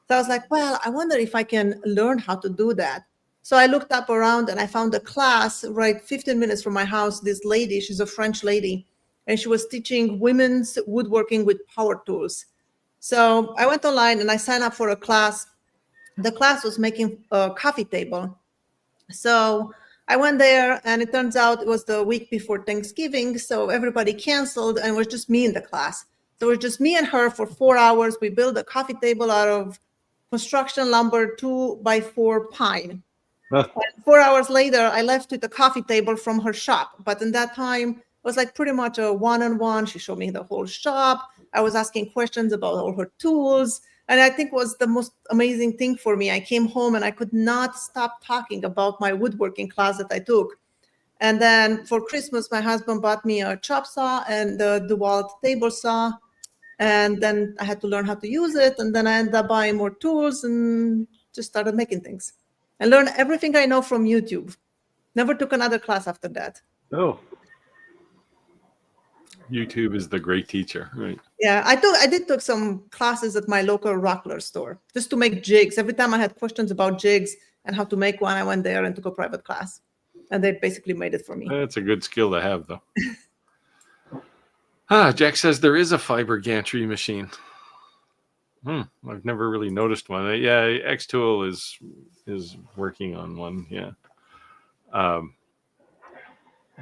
So I was like, well, I wonder if I can learn how to do that. So I looked up around and I found a class right 15 minutes from my house. This lady, she's a French lady, and she was teaching women's woodworking with power tools. So I went online and I signed up for a class. The class was making a coffee table. So I went there, and it turns out it was the week before Thanksgiving. So everybody canceled, and it was just me in the class. So it was just me and her for 4 hours. We built a coffee table out of construction lumber, 2x4 pine. 4 hours later, I left with a coffee table from her shop. But in that time, it was like pretty much a one-on-one. She showed me the whole shop. I was asking questions about all her tools. And I think was the most amazing thing for me. I came home and I could not stop talking about my woodworking class that I took. And then for Christmas, my husband bought me a chop saw and the DeWalt table saw. And then I had to learn how to use it. And then I ended up buying more tools and just started making things. I learned everything I know from YouTube. Never took another class after that. Oh. YouTube is the great teacher, right? Yeah, I did took some classes at my local Rockler store just to make jigs. Every time I had questions about jigs and how to make one, I went there and took a private class. And they basically made it for me. That's a good skill to have, though. Jack says there is a fiber gantry machine. I've never really noticed one. Yeah, Xtool is working on one. Yeah.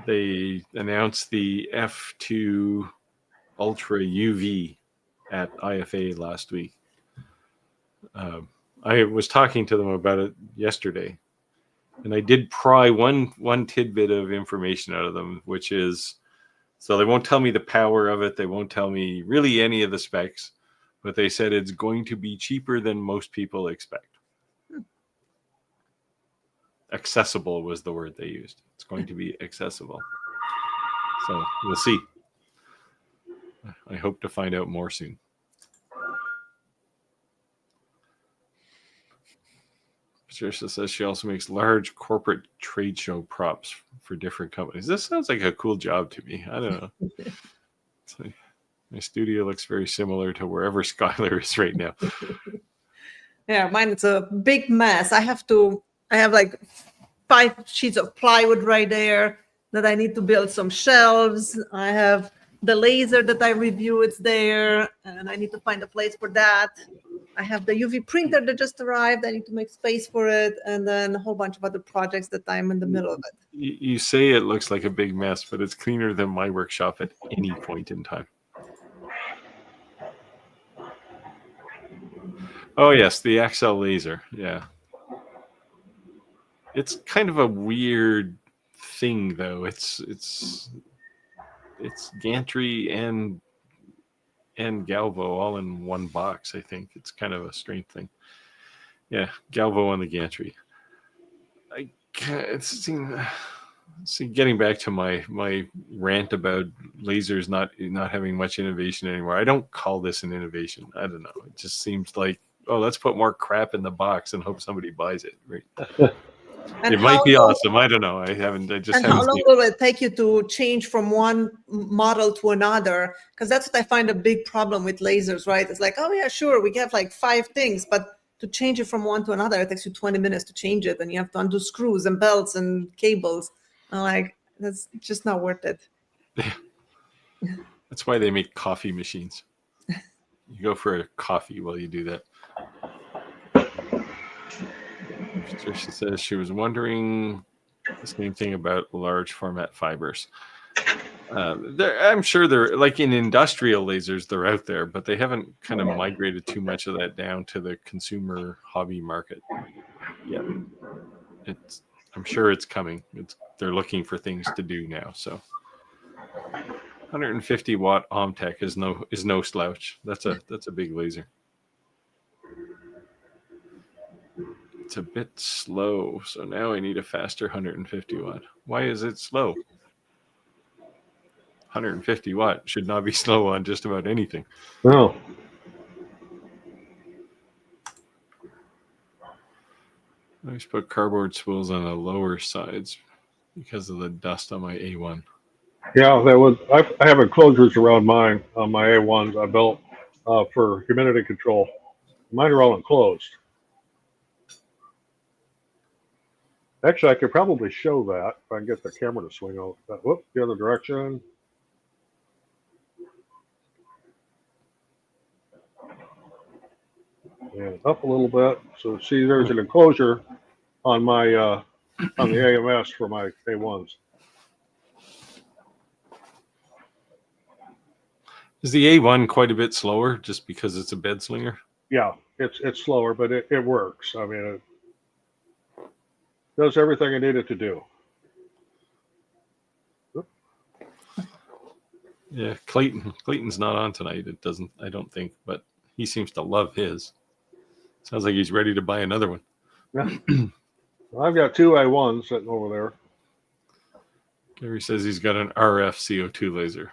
They announced the F2 Ultra UV at IFA last week. I was talking to them about it yesterday, and I did pry one tidbit of information out of them, which is, so they won't tell me the power of it. They won't tell me really any of the specs, but they said it's going to be cheaper than most people expect. Accessible was the word they used. It's going to be accessible. So we'll see. I hope to find out more soon. Patricia says she also makes large corporate trade show props for different companies. This sounds like a cool job to me. I don't know. It's like, my studio looks very similar to wherever Skylar is right now. Yeah, mine is a big mess. I have like 5 sheets of plywood right there that I need to build some shelves. I have the laser that I review, it's there, and I need to find a place for that. I have the UV printer that just arrived. I need to make space for it, and then a whole bunch of other projects that I'm in the middle of it. You say it looks like a big mess, but it's cleaner than my workshop at any point in time. Oh, yes, the XL laser. Yeah. It's kind of a weird thing, though. It's gantry and Galvo all in one box. I think it's kind of a strange thing. Yeah, Galvo on the gantry. Getting back to my rant about lasers not having much innovation anymore. I don't call this an innovation. I don't know. It just seems like, oh, let's put more crap in the box and hope somebody buys it. Right. It might be awesome. I don't know. I how long will it take you to change from one model to another? Because that's what I find a big problem with lasers, right? It's like, oh yeah, sure, we have like 5 things, but to change it from one to another, it takes you 20 minutes to change it, and you have to undo screws and belts and cables. I'm like, that's just not worth it. That's why they make coffee machines. You go for a coffee while you do that. Patricia says she was wondering the same thing about large format fibers. I'm sure they're like in industrial lasers, they're out there, but they haven't kind of migrated too much of that down to the consumer hobby market yet. I'm sure it's coming. They're looking for things to do now. So 150 watt Omtech is no slouch. That's a big laser. It's a bit slow, so now I need a faster 150 watt. Why is it slow? 150 watt should not be slow on just about anything. No. I just put cardboard spools on the lower sides because of the dust on my A1. Yeah, I have enclosures around mine on my A1s I built for humidity control. Mine are all enclosed. Actually, I could probably show that if I can get the camera to swing out. Whoop, the other direction. And up a little bit. So see, there's an enclosure on my on the AMS for my A1s. Is the A1 quite a bit slower just because it's a bed slinger? Yeah, it's slower, but it works. I mean, it does everything I need it to do. Yeah, Clayton's not on tonight. I don't think, but he seems to love his. Sounds like he's ready to buy another one. Yeah. I've got two A1s sitting over there. Gary says he's got an RF CO2 laser.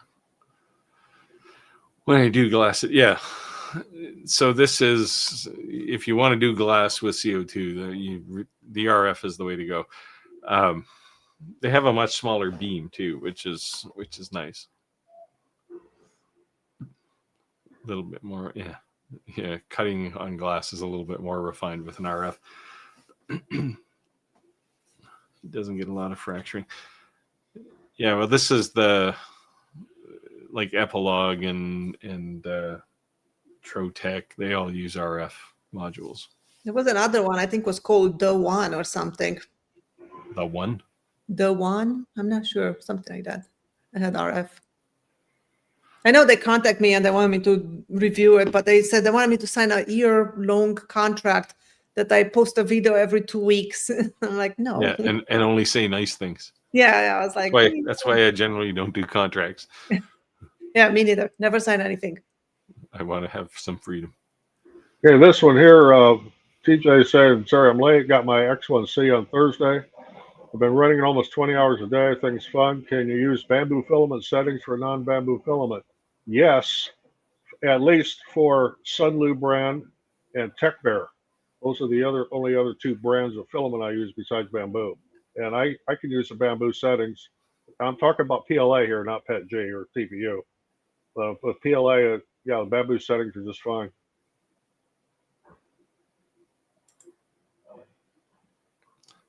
When I do glass, yeah. So this is, if you want to do glass with CO2, the RF is the way to go. They have a much smaller beam too, which is nice. A little bit more, yeah. Cutting on glass is a little bit more refined with an RF. It doesn't get a lot of fracturing. Yeah, well, this is the like Epilogue and Trotec. They all use RF modules. There was another one, I think was called The One or something. The One? The One? I'm not sure. Something like that. I had RF. I know they contact me and they wanted me to review it, but they said they wanted me to sign a year-long contract that I post a video every 2 weeks. I'm like, no. Yeah, and only say nice things. Yeah, I was like, that's why I generally don't do contracts. Yeah, me neither. Never sign anything. I want to have some freedom. Okay, this one here, TJ said, sorry I'm late. Got my X1C on Thursday. I've been running it almost 20 hours a day. Things fun. Can you use bamboo filament settings for non-bamboo filament? Yes, at least for Sunlu brand and Tech Bear. Those are the only other two brands of filament I use besides bamboo. And I can use the bamboo settings. I'm talking about PLA here, not PETG or TPU. With PLA, yeah, the bamboo settings are just fine.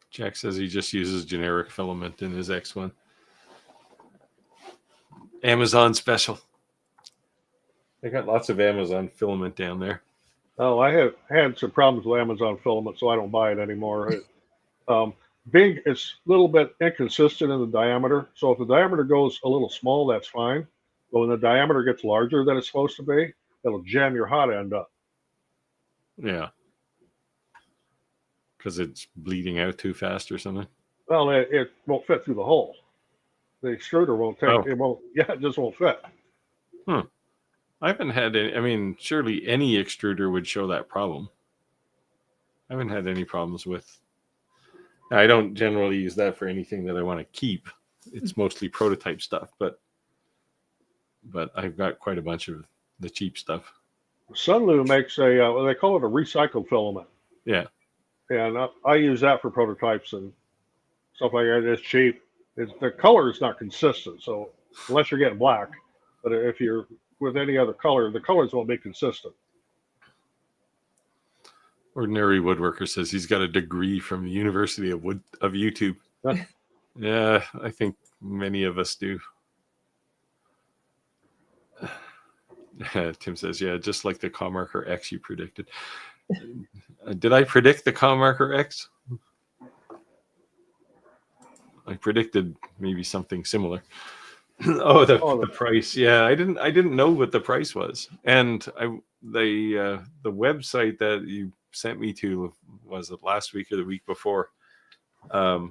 Jack says he just uses generic filament in his X1. Amazon special. They got lots of Amazon filament down there. Oh, I have had some problems with Amazon filament, so I don't buy it anymore. It's a little bit inconsistent in the diameter. So if the diameter goes a little small, that's fine. But when the diameter gets larger than it's supposed to be, it'll jam your hot end up. Yeah. Because it's bleeding out too fast or something? Well, it won't fit through the hole. The extruder won't take it. Won't. Yeah, it just won't fit. I haven't had any. I mean, surely any extruder would show that problem. I haven't had any problems with. I don't generally use that for anything that I want to keep. It's mostly prototype stuff, but I've got quite a bunch of the cheap stuff. Sunlu makes they call it a recycled filament. Yeah. And I use that for prototypes and stuff like that. It's cheap. The color is not consistent. So unless you're getting black, but if you're with any other color, the colors won't be consistent. Ordinary Woodworker says he's got a degree from the University of YouTube. Yeah, I think many of us do. Tim says, yeah, just like the Comarker X you predicted. Did I predict the comm marker X? I predicted maybe something similar. The price. Yeah, I didn't know what the price was, and the website that you sent me to, was it last week or the week before? That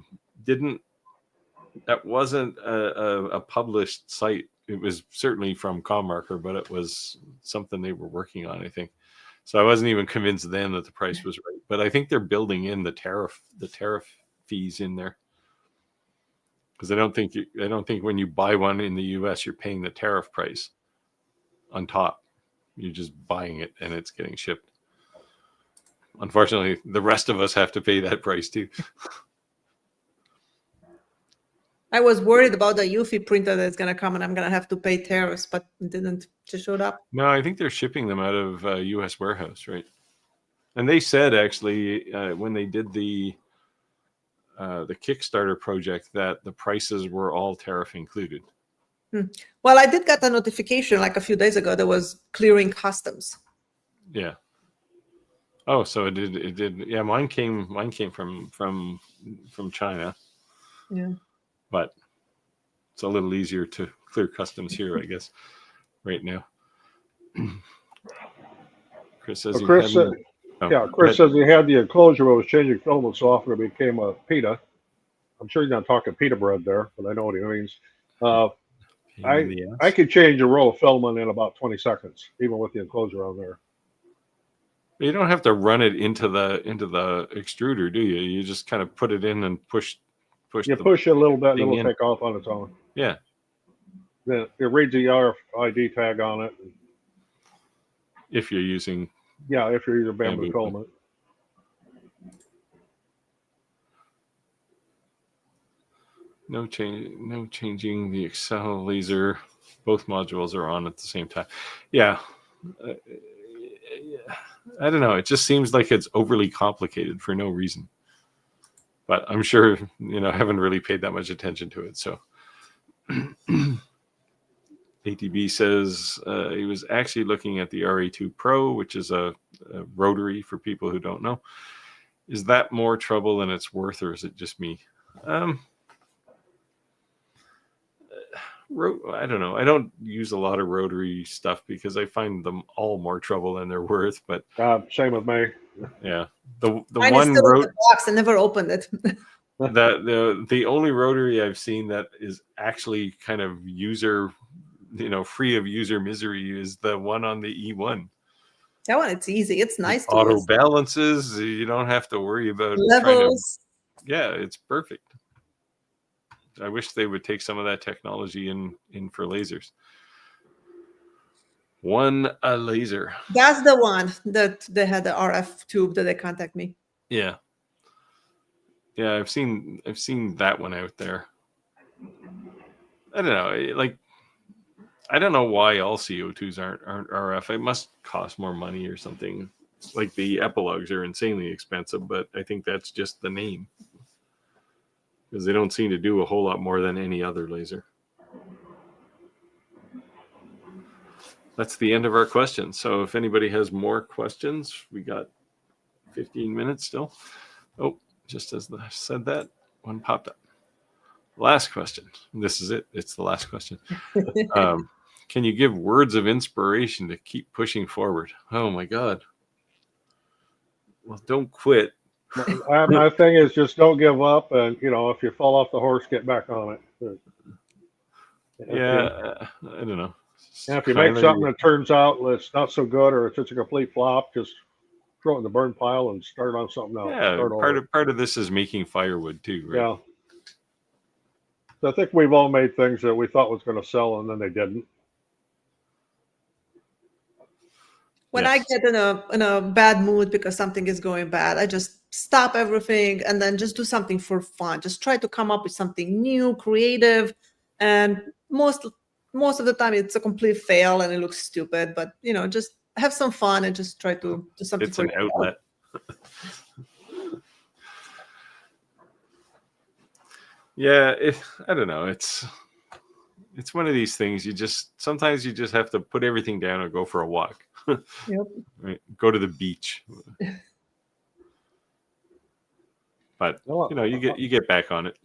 wasn't a published site. It was certainly from CommMarker, but it was something they were working on, I think. So I wasn't even convinced then that the price was right. But I think they're building in the tariff fees in there, because I don't think when you buy one in the US, you're paying the tariff price on top. You're just buying it and it's getting shipped. Unfortunately, the rest of us have to pay that price too. I was worried about the UFI printer that's going to come and I'm going to have to pay tariffs, but it didn't. Just showed up. No, I think they're shipping them out of U.S. warehouse, right? And they said actually when they did the Kickstarter project that the prices were all tariff included. Well, I did get a notification like a few days ago that was clearing customs. Yeah. Oh, so it did. Yeah, mine came from China. Yeah. But it's a little easier to clear customs here, I guess, right now. Chris says Chris says he had the enclosure where it was changing filament so often it became a pita. I'm sure he's not talking pita bread there, but I know what he means. I could change a roll of filament in about 20 seconds, even with the enclosure on there. You don't have to run it into the extruder, do you? You just kind of put it in and push. You push it a little bit, and it'll take off on its own. Yeah. Then it reads the RFID tag on it. If you're using. Yeah, if you're using bamboo filament. No changing the Excel laser. Both modules are on at the same time. Yeah. I don't know. It just seems like it's overly complicated for no reason. But I'm sure, I haven't really paid that much attention to it. So ATB says he was actually looking at the RA2 Pro, which is a rotary for people who don't know. Is that more trouble than it's worth, or is it just me? I don't know. I don't use a lot of rotary stuff because I find them all more trouble than they're worth. But same with me. Yeah, the Mine one is still in the box. I never opened it. the only rotary I've seen that is actually kind of free of user misery is the one on the E1. That one, it's easy. It's nice. Auto balances. You don't have to worry about levels. Yeah, it's perfect. I wish they would take some of that technology in for lasers. A laser. That's the one that they had the RF tube that they contact me. Yeah. Yeah, I've seen that one out there. I don't know. I don't know why all CO2s aren't RF. It must cost more money or something. Like the epilogues are insanely expensive, but I think that's just the name. Because they don't seem to do a whole lot more than any other laser. That's the end of our questions. So if anybody has more questions, we got 15 minutes still. Oh, just as I said that, one popped up. Last question. This is it. It's the last question. Can you give words of inspiration to keep pushing forward? Oh my God. Well, don't quit. My thing is just don't give up. And, if you fall off the horse, get back on it. Yeah, I don't know. And if you make something that turns out it's not so good or it's just a complete flop, just throw it in the burn pile and start on something else. Yeah, part of this is making firewood too, right? Yeah. So I think we've all made things that we thought was going to sell and then they didn't. When I get in a bad mood because something is going bad, I just stop everything and then just do something for fun. Just try to come up with something new, creative, and most of the time it's a complete fail and it looks stupid. But just have some fun and just try to do something. It's an outlet. Yeah, I don't know. It's one of these things. Sometimes you just have to put everything down and go for a walk. Yep. Right? Go to the beach. But you get back on it.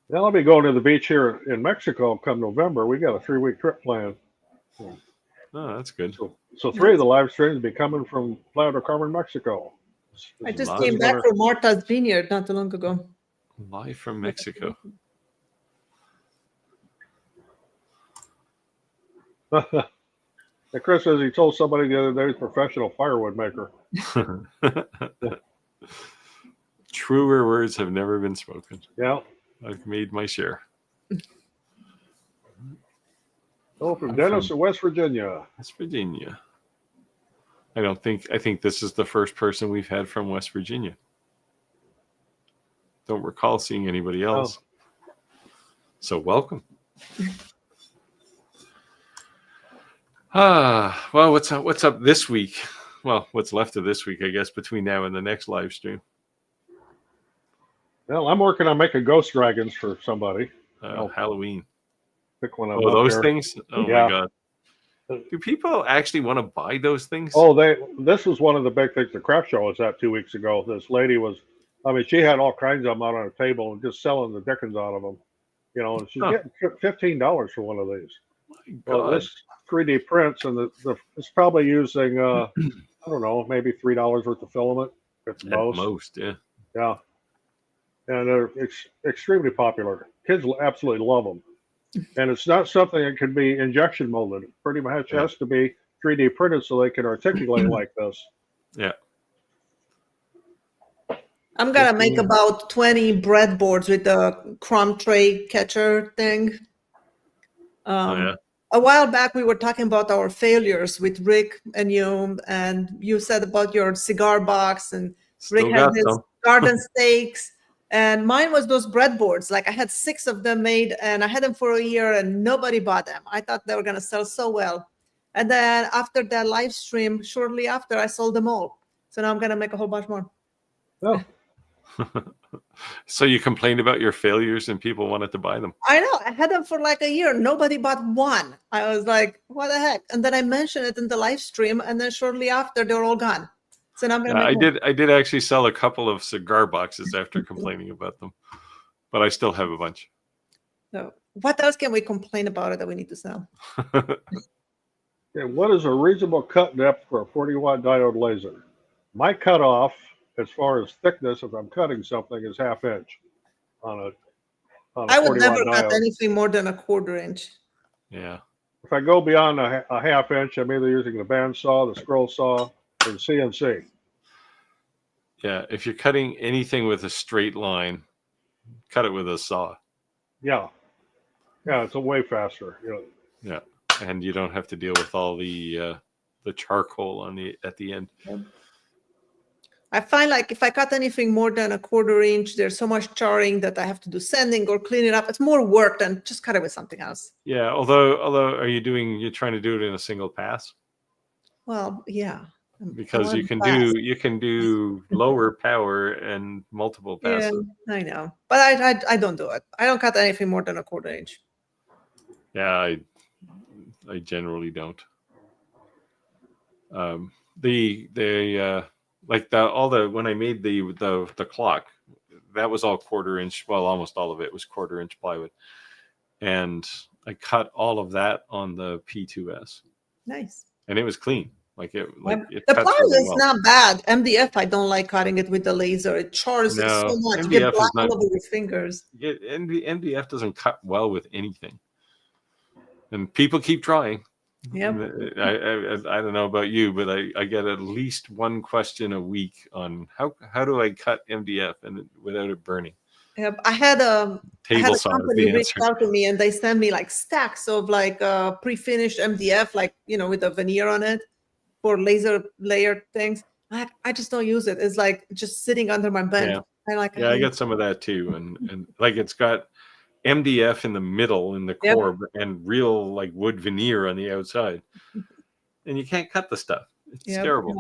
Now I'll be going to the beach here in Mexico come November. We got a 3-week trip planned. Oh, that's good. So 3 of the live streams will be coming from Playa del Carmen, Mexico. I just came back from Martha's Vineyard not too long ago. Live from Mexico. Chris says he told somebody the other day he's a professional firewood maker. Truer words have never been spoken. Yeah. I've made my share. Oh, from Dennis in West Virginia. West Virginia. I think this is the first person we've had from West Virginia. Don't recall seeing anybody else. Oh. So welcome. Well, what's up this week? Well, what's left of this week, I guess, between now and the next live stream. Well, I'm working on making ghost dragons for somebody. Halloween. Pick one up. Oh, those things? Oh yeah. My God. Do people actually want to buy those things? Oh, this was one of the big things. The craft show was at 2 weeks ago. This lady she had all kinds of them out on a table and just selling the dickens out of them. And she's getting $15 for one of these. My God. Well, this 3D prints, and it's probably using I don't know, maybe $3 worth of filament at most. Yeah. Yeah, and they're extremely popular. Kids absolutely love them, and it's not something that can be injection molded. It pretty much has to be 3D printed so they can articulate like this. Yeah. I'm gonna make about 20 breadboards with the crumb tray catcher thing. A while back, we were talking about our failures with Rick and you said about your cigar box, and Rick had his garden stakes, and mine was those breadboards. Like I had 6 of them made, and I had them for a year, and nobody bought them. I thought they were going to sell so well. And then after that live stream, shortly after, I sold them all. So now I'm going to make a whole bunch more. Oh. So you complained about your failures and people wanted to buy them. I know. I had them for like a year. Nobody bought one. I was like, what the heck? And then I mentioned it in the live stream, and then shortly after, they're all gone. So now I'm going to I did actually sell a couple of cigar boxes after complaining about them, but I still have a bunch. So what else can we complain about it that we need to sell? What is a reasonable cut depth for a 40-watt diode laser? My cutoff, as far as thickness, if I'm cutting something, is 1/2 inch on a I would never diode. cut anything more than a 1/4 inch. Yeah. If I go beyond a 1/2 inch, I'm either using the band saw, the scroll saw, or the CNC. Yeah. If you're cutting anything with a straight line, cut it with a saw. Yeah. Yeah, it's a way faster. Yeah. And you don't have to deal with all the charcoal at the end. Yeah. I find like if I cut anything more than a 1/4 inch, there's so much charring that I have to do sanding or clean it up. It's more work than just cut it with something else. Yeah. Although you're trying to do it in a single pass? Well, yeah. Because you can do lower power and multiple passes. Yeah, I know. But I don't do it. I don't cut anything more than a 1/4 inch. Yeah, I generally don't. When I made the clock, that was all 1/4 inch. Well, almost all of it was 1/4 inch plywood, and I cut all of that on the P2S. Nice. And it was clean. It the plywood is not bad. MDF, I don't like cutting it with the laser. It chars it so much. MDF you get black all over your fingers. MDF doesn't cut well with anything, and people keep trying. Yep. I don't know about you, but I get at least one question a week on how do I cut MDF without it burning. Yep. I had a company reach out to me, and they sent me like stacks of pre-finished MDF, with a veneer on it for laser layered things. I just don't use it. It's like just sitting under my bed. Yeah. I got some of that too, and it's got MDF in the middle in the core and real wood veneer on the outside, and you can't cut the stuff. It's terrible.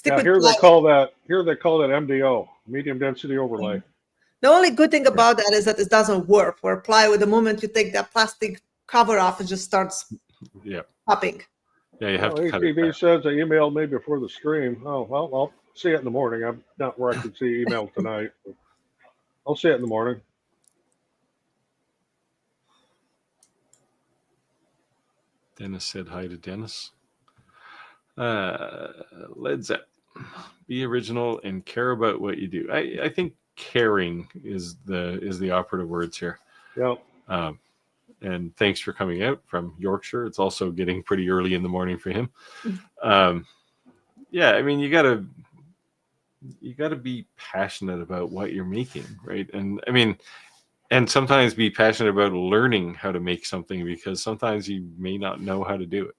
Here they call that MDO, medium density overlay. The only good thing about that is that it doesn't work. Where plywood, the moment you take that plastic cover off, it just starts popping. Yeah, you have to cut it. ATV says they emailed me before the stream. Oh, well, I'll see it in the morning. I'm not where I can see email tonight. I'll see it in the morning. Dennis said hi to Dennis. Led Zepp. Be original and care about what you do. I think caring is the operative words here. Yeah. And thanks for coming out from Yorkshire. It's also getting pretty early in the morning for him. Yeah, I mean, you gotta be passionate about what you're making, right? And I mean, and sometimes be passionate about learning how to make something, because sometimes you may not know how to do it.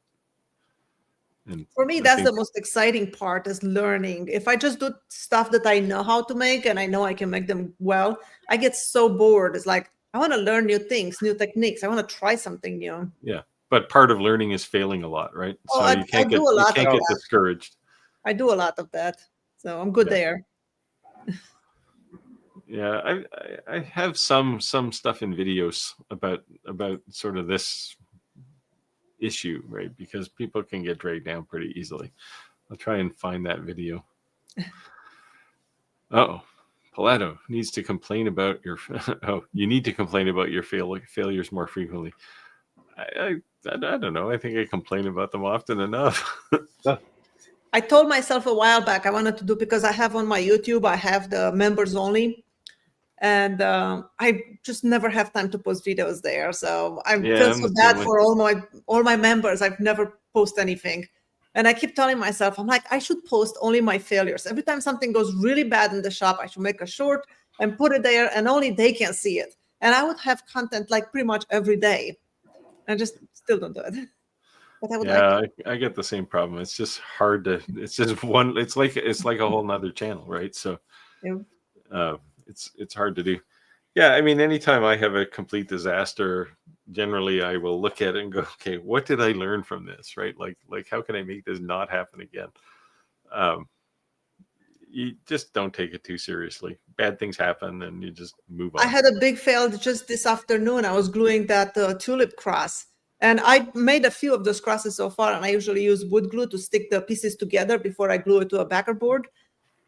And for me, that's the most exciting part, is learning. If I just do stuff that I know how to make and I know I can make them well, I get so bored. It's like, I want to learn new things, new techniques. I want to try something new. Yeah, but part of learning is failing a lot, right? Oh, So you can't get discouraged. I do a lot of that, so I'm good there. Yeah, I have some stuff in videos about sort of this issue, right? Because people can get dragged down pretty easily. I'll try and find that video. Palato needs to complain about your. You need to complain about your failures more frequently. I don't know. I think I complain about them often enough. I told myself a while back I wanted to do, because I have on my YouTube, I have the members only, and I just never have time to post videos there. So I feel so bad for all my members. I've never posted anything. And I keep telling myself, I'm like, I should post only my failures. Every time something goes really bad in the shop, I should make a short and put it there, and only they can see it. And I would have content like pretty much every day. I just still don't do it. But I would like to. I get the same problem. It's just hard to. It's just one. It's like a whole nother channel, right? So, it's hard to do. Yeah, I mean, anytime I have a complete disaster, generally I will look at it and go, okay, what did I learn from this, right? Like how can I make this not happen again? You just don't take it too seriously. Bad things happen, and you just move on. I had a big fail just this afternoon. I was gluing that tulip cross, and I made a few of those crosses so far, and I usually use wood glue to stick the pieces together before I glue it to a backer board.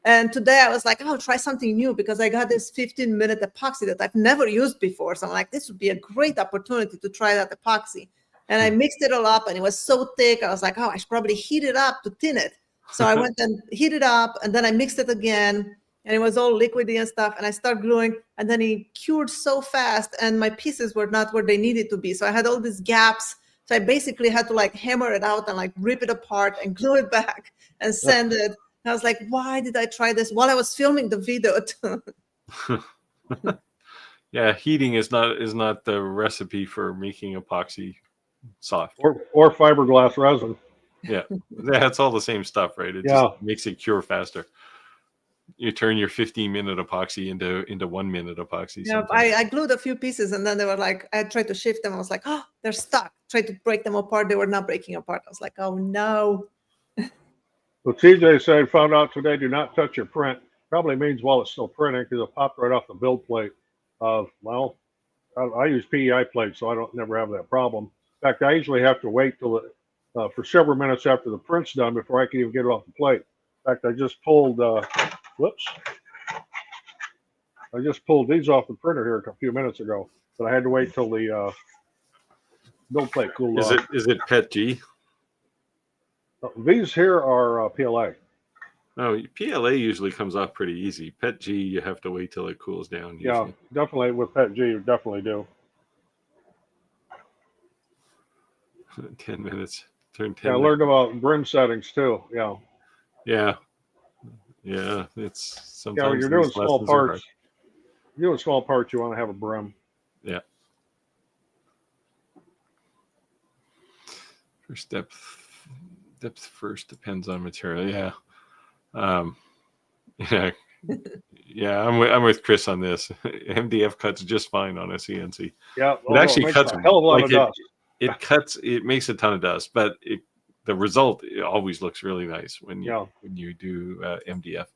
And today I was like, I'll try something new, because I got this 15-minute epoxy that I've never used before. So I'm like, this would be a great opportunity to try that epoxy. And I mixed it all up, and it was so thick. I was like, I should probably heat it up to thin it. So I went and heated it up, and then I mixed it again, and it was all liquidy and stuff. And I started gluing, and then it cured so fast, and my pieces were not where they needed to be. So I had all these gaps. So I basically had to like hammer it out and like rip it apart and glue it back and sand it. I was like, why did I try this while I was filming the video? Yeah, heating is not the recipe for making epoxy soft. Or fiberglass resin. Yeah, it's all the same stuff, right? It just makes it cure faster. You turn your 15-minute epoxy into 1 minute epoxy. Yeah, I glued a few pieces, and then they were like, I tried to shift them. I was like, they're stuck. Tried to break them apart. They were not breaking apart. I was like, oh no. So TJ said, found out today, do not touch your print. Probably means while it's still printing, because it popped right off the build plate. Well, I use PEI plates, so I never have that problem. In fact, I usually have to wait till for several minutes after the print's done before I can even get it off the plate. In fact, I just pulled, whoops. I just pulled these off the printer here a few minutes ago, but I had to wait till the build plate cooled off. Is it PET G? These here are PLA. No, PLA usually comes off pretty easy. PET G, you have to wait till it cools down. Usually. Yeah, definitely with PET G, you definitely do. 10 minutes. Turn 10. Yeah, I learned about brim settings too. Yeah. Yeah, it's sometimes. Yeah, when you're doing small parts. You want to have a brim. Yeah. First depth first depends on material. Yeah. Yeah, I'm with Chris on this. MDF cuts just fine on a CNC. Yeah, it actually cuts a hell of a lot of dust. It makes a ton of dust, but the result always looks really nice when you do MDF.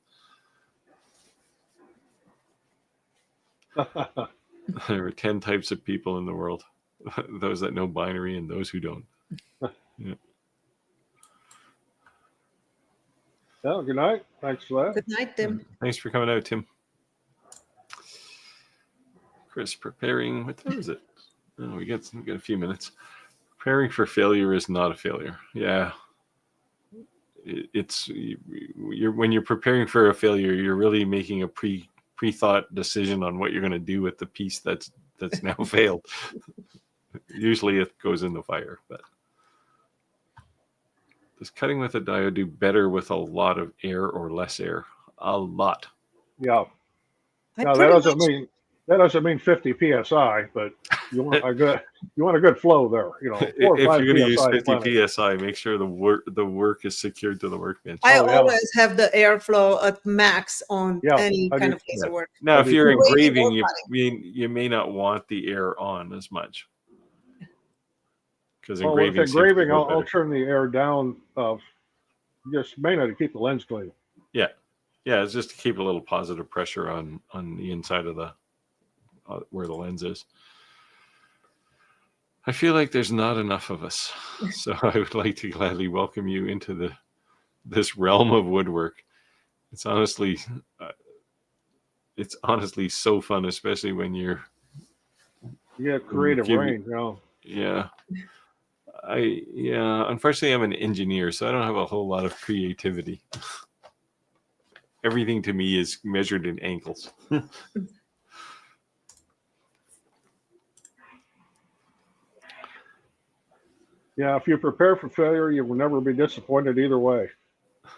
There are 10 types of people in the world: those that know binary and those who don't. Yeah. Well, good night. Thanks for that. Good night, Tim. Thanks for coming out, Tim. Chris, preparing. What time is it? Oh, we got a few minutes. Preparing for failure is not a failure. Yeah. When you're preparing for a failure, you're really making a pre-thought decision on what you're going to do with the piece that's now failed. Usually it goes in the fire, but does cutting with a diode do better with a lot of air or less air? A lot. Yeah. Now that doesn't mean 50 psi, but you want a good flow there. 4 or 5 if you're going to use 50 plenty. psi, make sure the work is secured to the workbench. I always have the airflow at max on any kind of laser work. Now, if you're engraving, you may not want the air on as much. Because engraving, I'll turn the air down. Just mainly to keep the lens clean. Yeah, it's just to keep a little positive pressure on the inside of the where the lens is. I feel like there's not enough of us, so I would like to gladly welcome you into this realm of woodwork. It's honestly so fun, especially when you have creative range. Yeah. Unfortunately, I'm an engineer, so I don't have a whole lot of creativity. Everything to me is measured in angles. Yeah, if you prepare for failure, you will never be disappointed either way.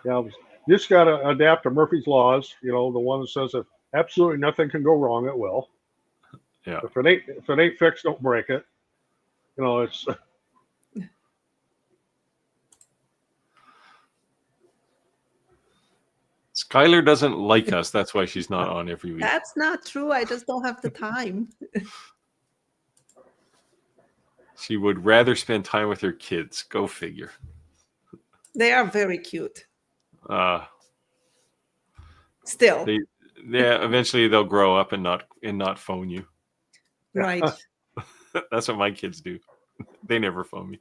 Yeah, you just got to adapt to Murphy's laws. The one that says if absolutely nothing can go wrong, it will. Yeah. If it ain't fixed, don't break it. It's. Skylar doesn't like us. That's why she's not on every week. That's not true. I just don't have the time. She would rather spend time with her kids. Go figure. They are very cute. Still. Eventually they'll grow up and not phone you. Right. That's what my kids do. They never phone me.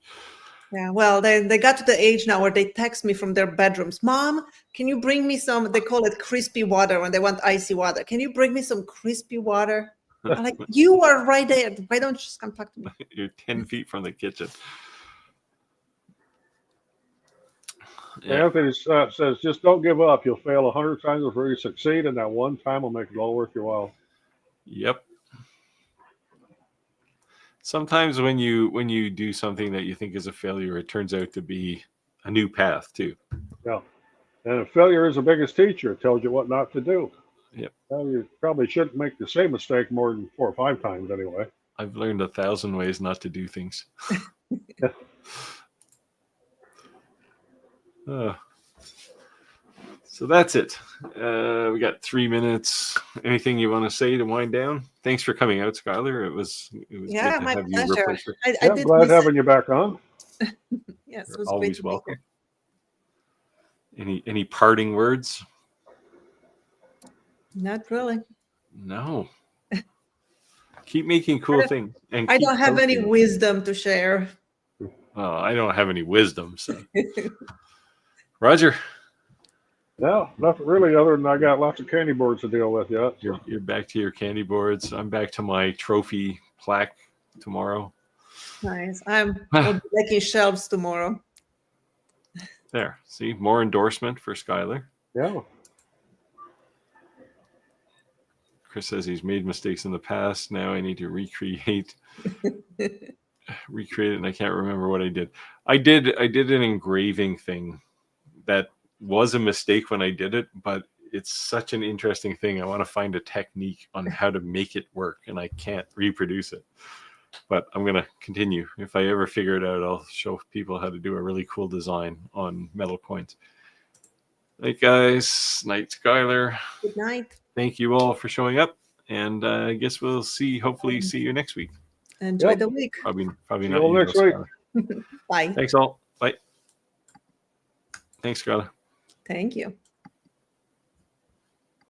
Yeah, well, they got to the age now where they text me from their bedrooms. Mom, can you bring me some, they call it crispy water when they want icy water. Can you bring me some crispy water? I'm like, you are right there. Why don't you just come talk to me? You're 10 feet from the kitchen. Yeah. Anthony says, just don't give up. You'll fail 100 times before you succeed, and that one time will make it all worth your while. Yep. Sometimes when you do something that you think is a failure, it turns out to be a new path too. Yeah. And if failure is the biggest teacher, it tells you what not to do. Yep. Well, you probably shouldn't make the same mistake more than 4 or 5 times anyway. I've learned 1,000 ways not to do things. So that's it. We got 3 minutes. Anything you want to say to wind down? Thanks for coming out, Skylar. It was good to my have pleasure. I'm glad having you back on. Yes, it You're was always welcome. Any parting words? Not really. No. Keep making cool things. And I don't have any wisdom to share. Oh, I don't have any wisdom. So, Roger. No, nothing really other than I got lots of candy boards to deal with yet. So. You're back to your candy boards. I'm back to my trophy plaque tomorrow. Nice. I'll be making shelves tomorrow. There. See, more endorsement for Skylar. Yeah. Chris says he's made mistakes in the past. Now I need to recreate it, and I can't remember what I did. I did an engraving thing that was a mistake when I did it, but it's such an interesting thing. I want to find a technique on how to make it work, and I can't reproduce it. But I'm going to continue. If I ever figure it out, I'll show people how to do a really cool design on metal coins. Night, guys. Night, Skylar. Good night. Thank you all for showing up, and I guess we'll hopefully see you next week. Enjoy the week. Probably see not you next week. Bye. Thanks all. Bye. Thanks, Skylar. Thank you.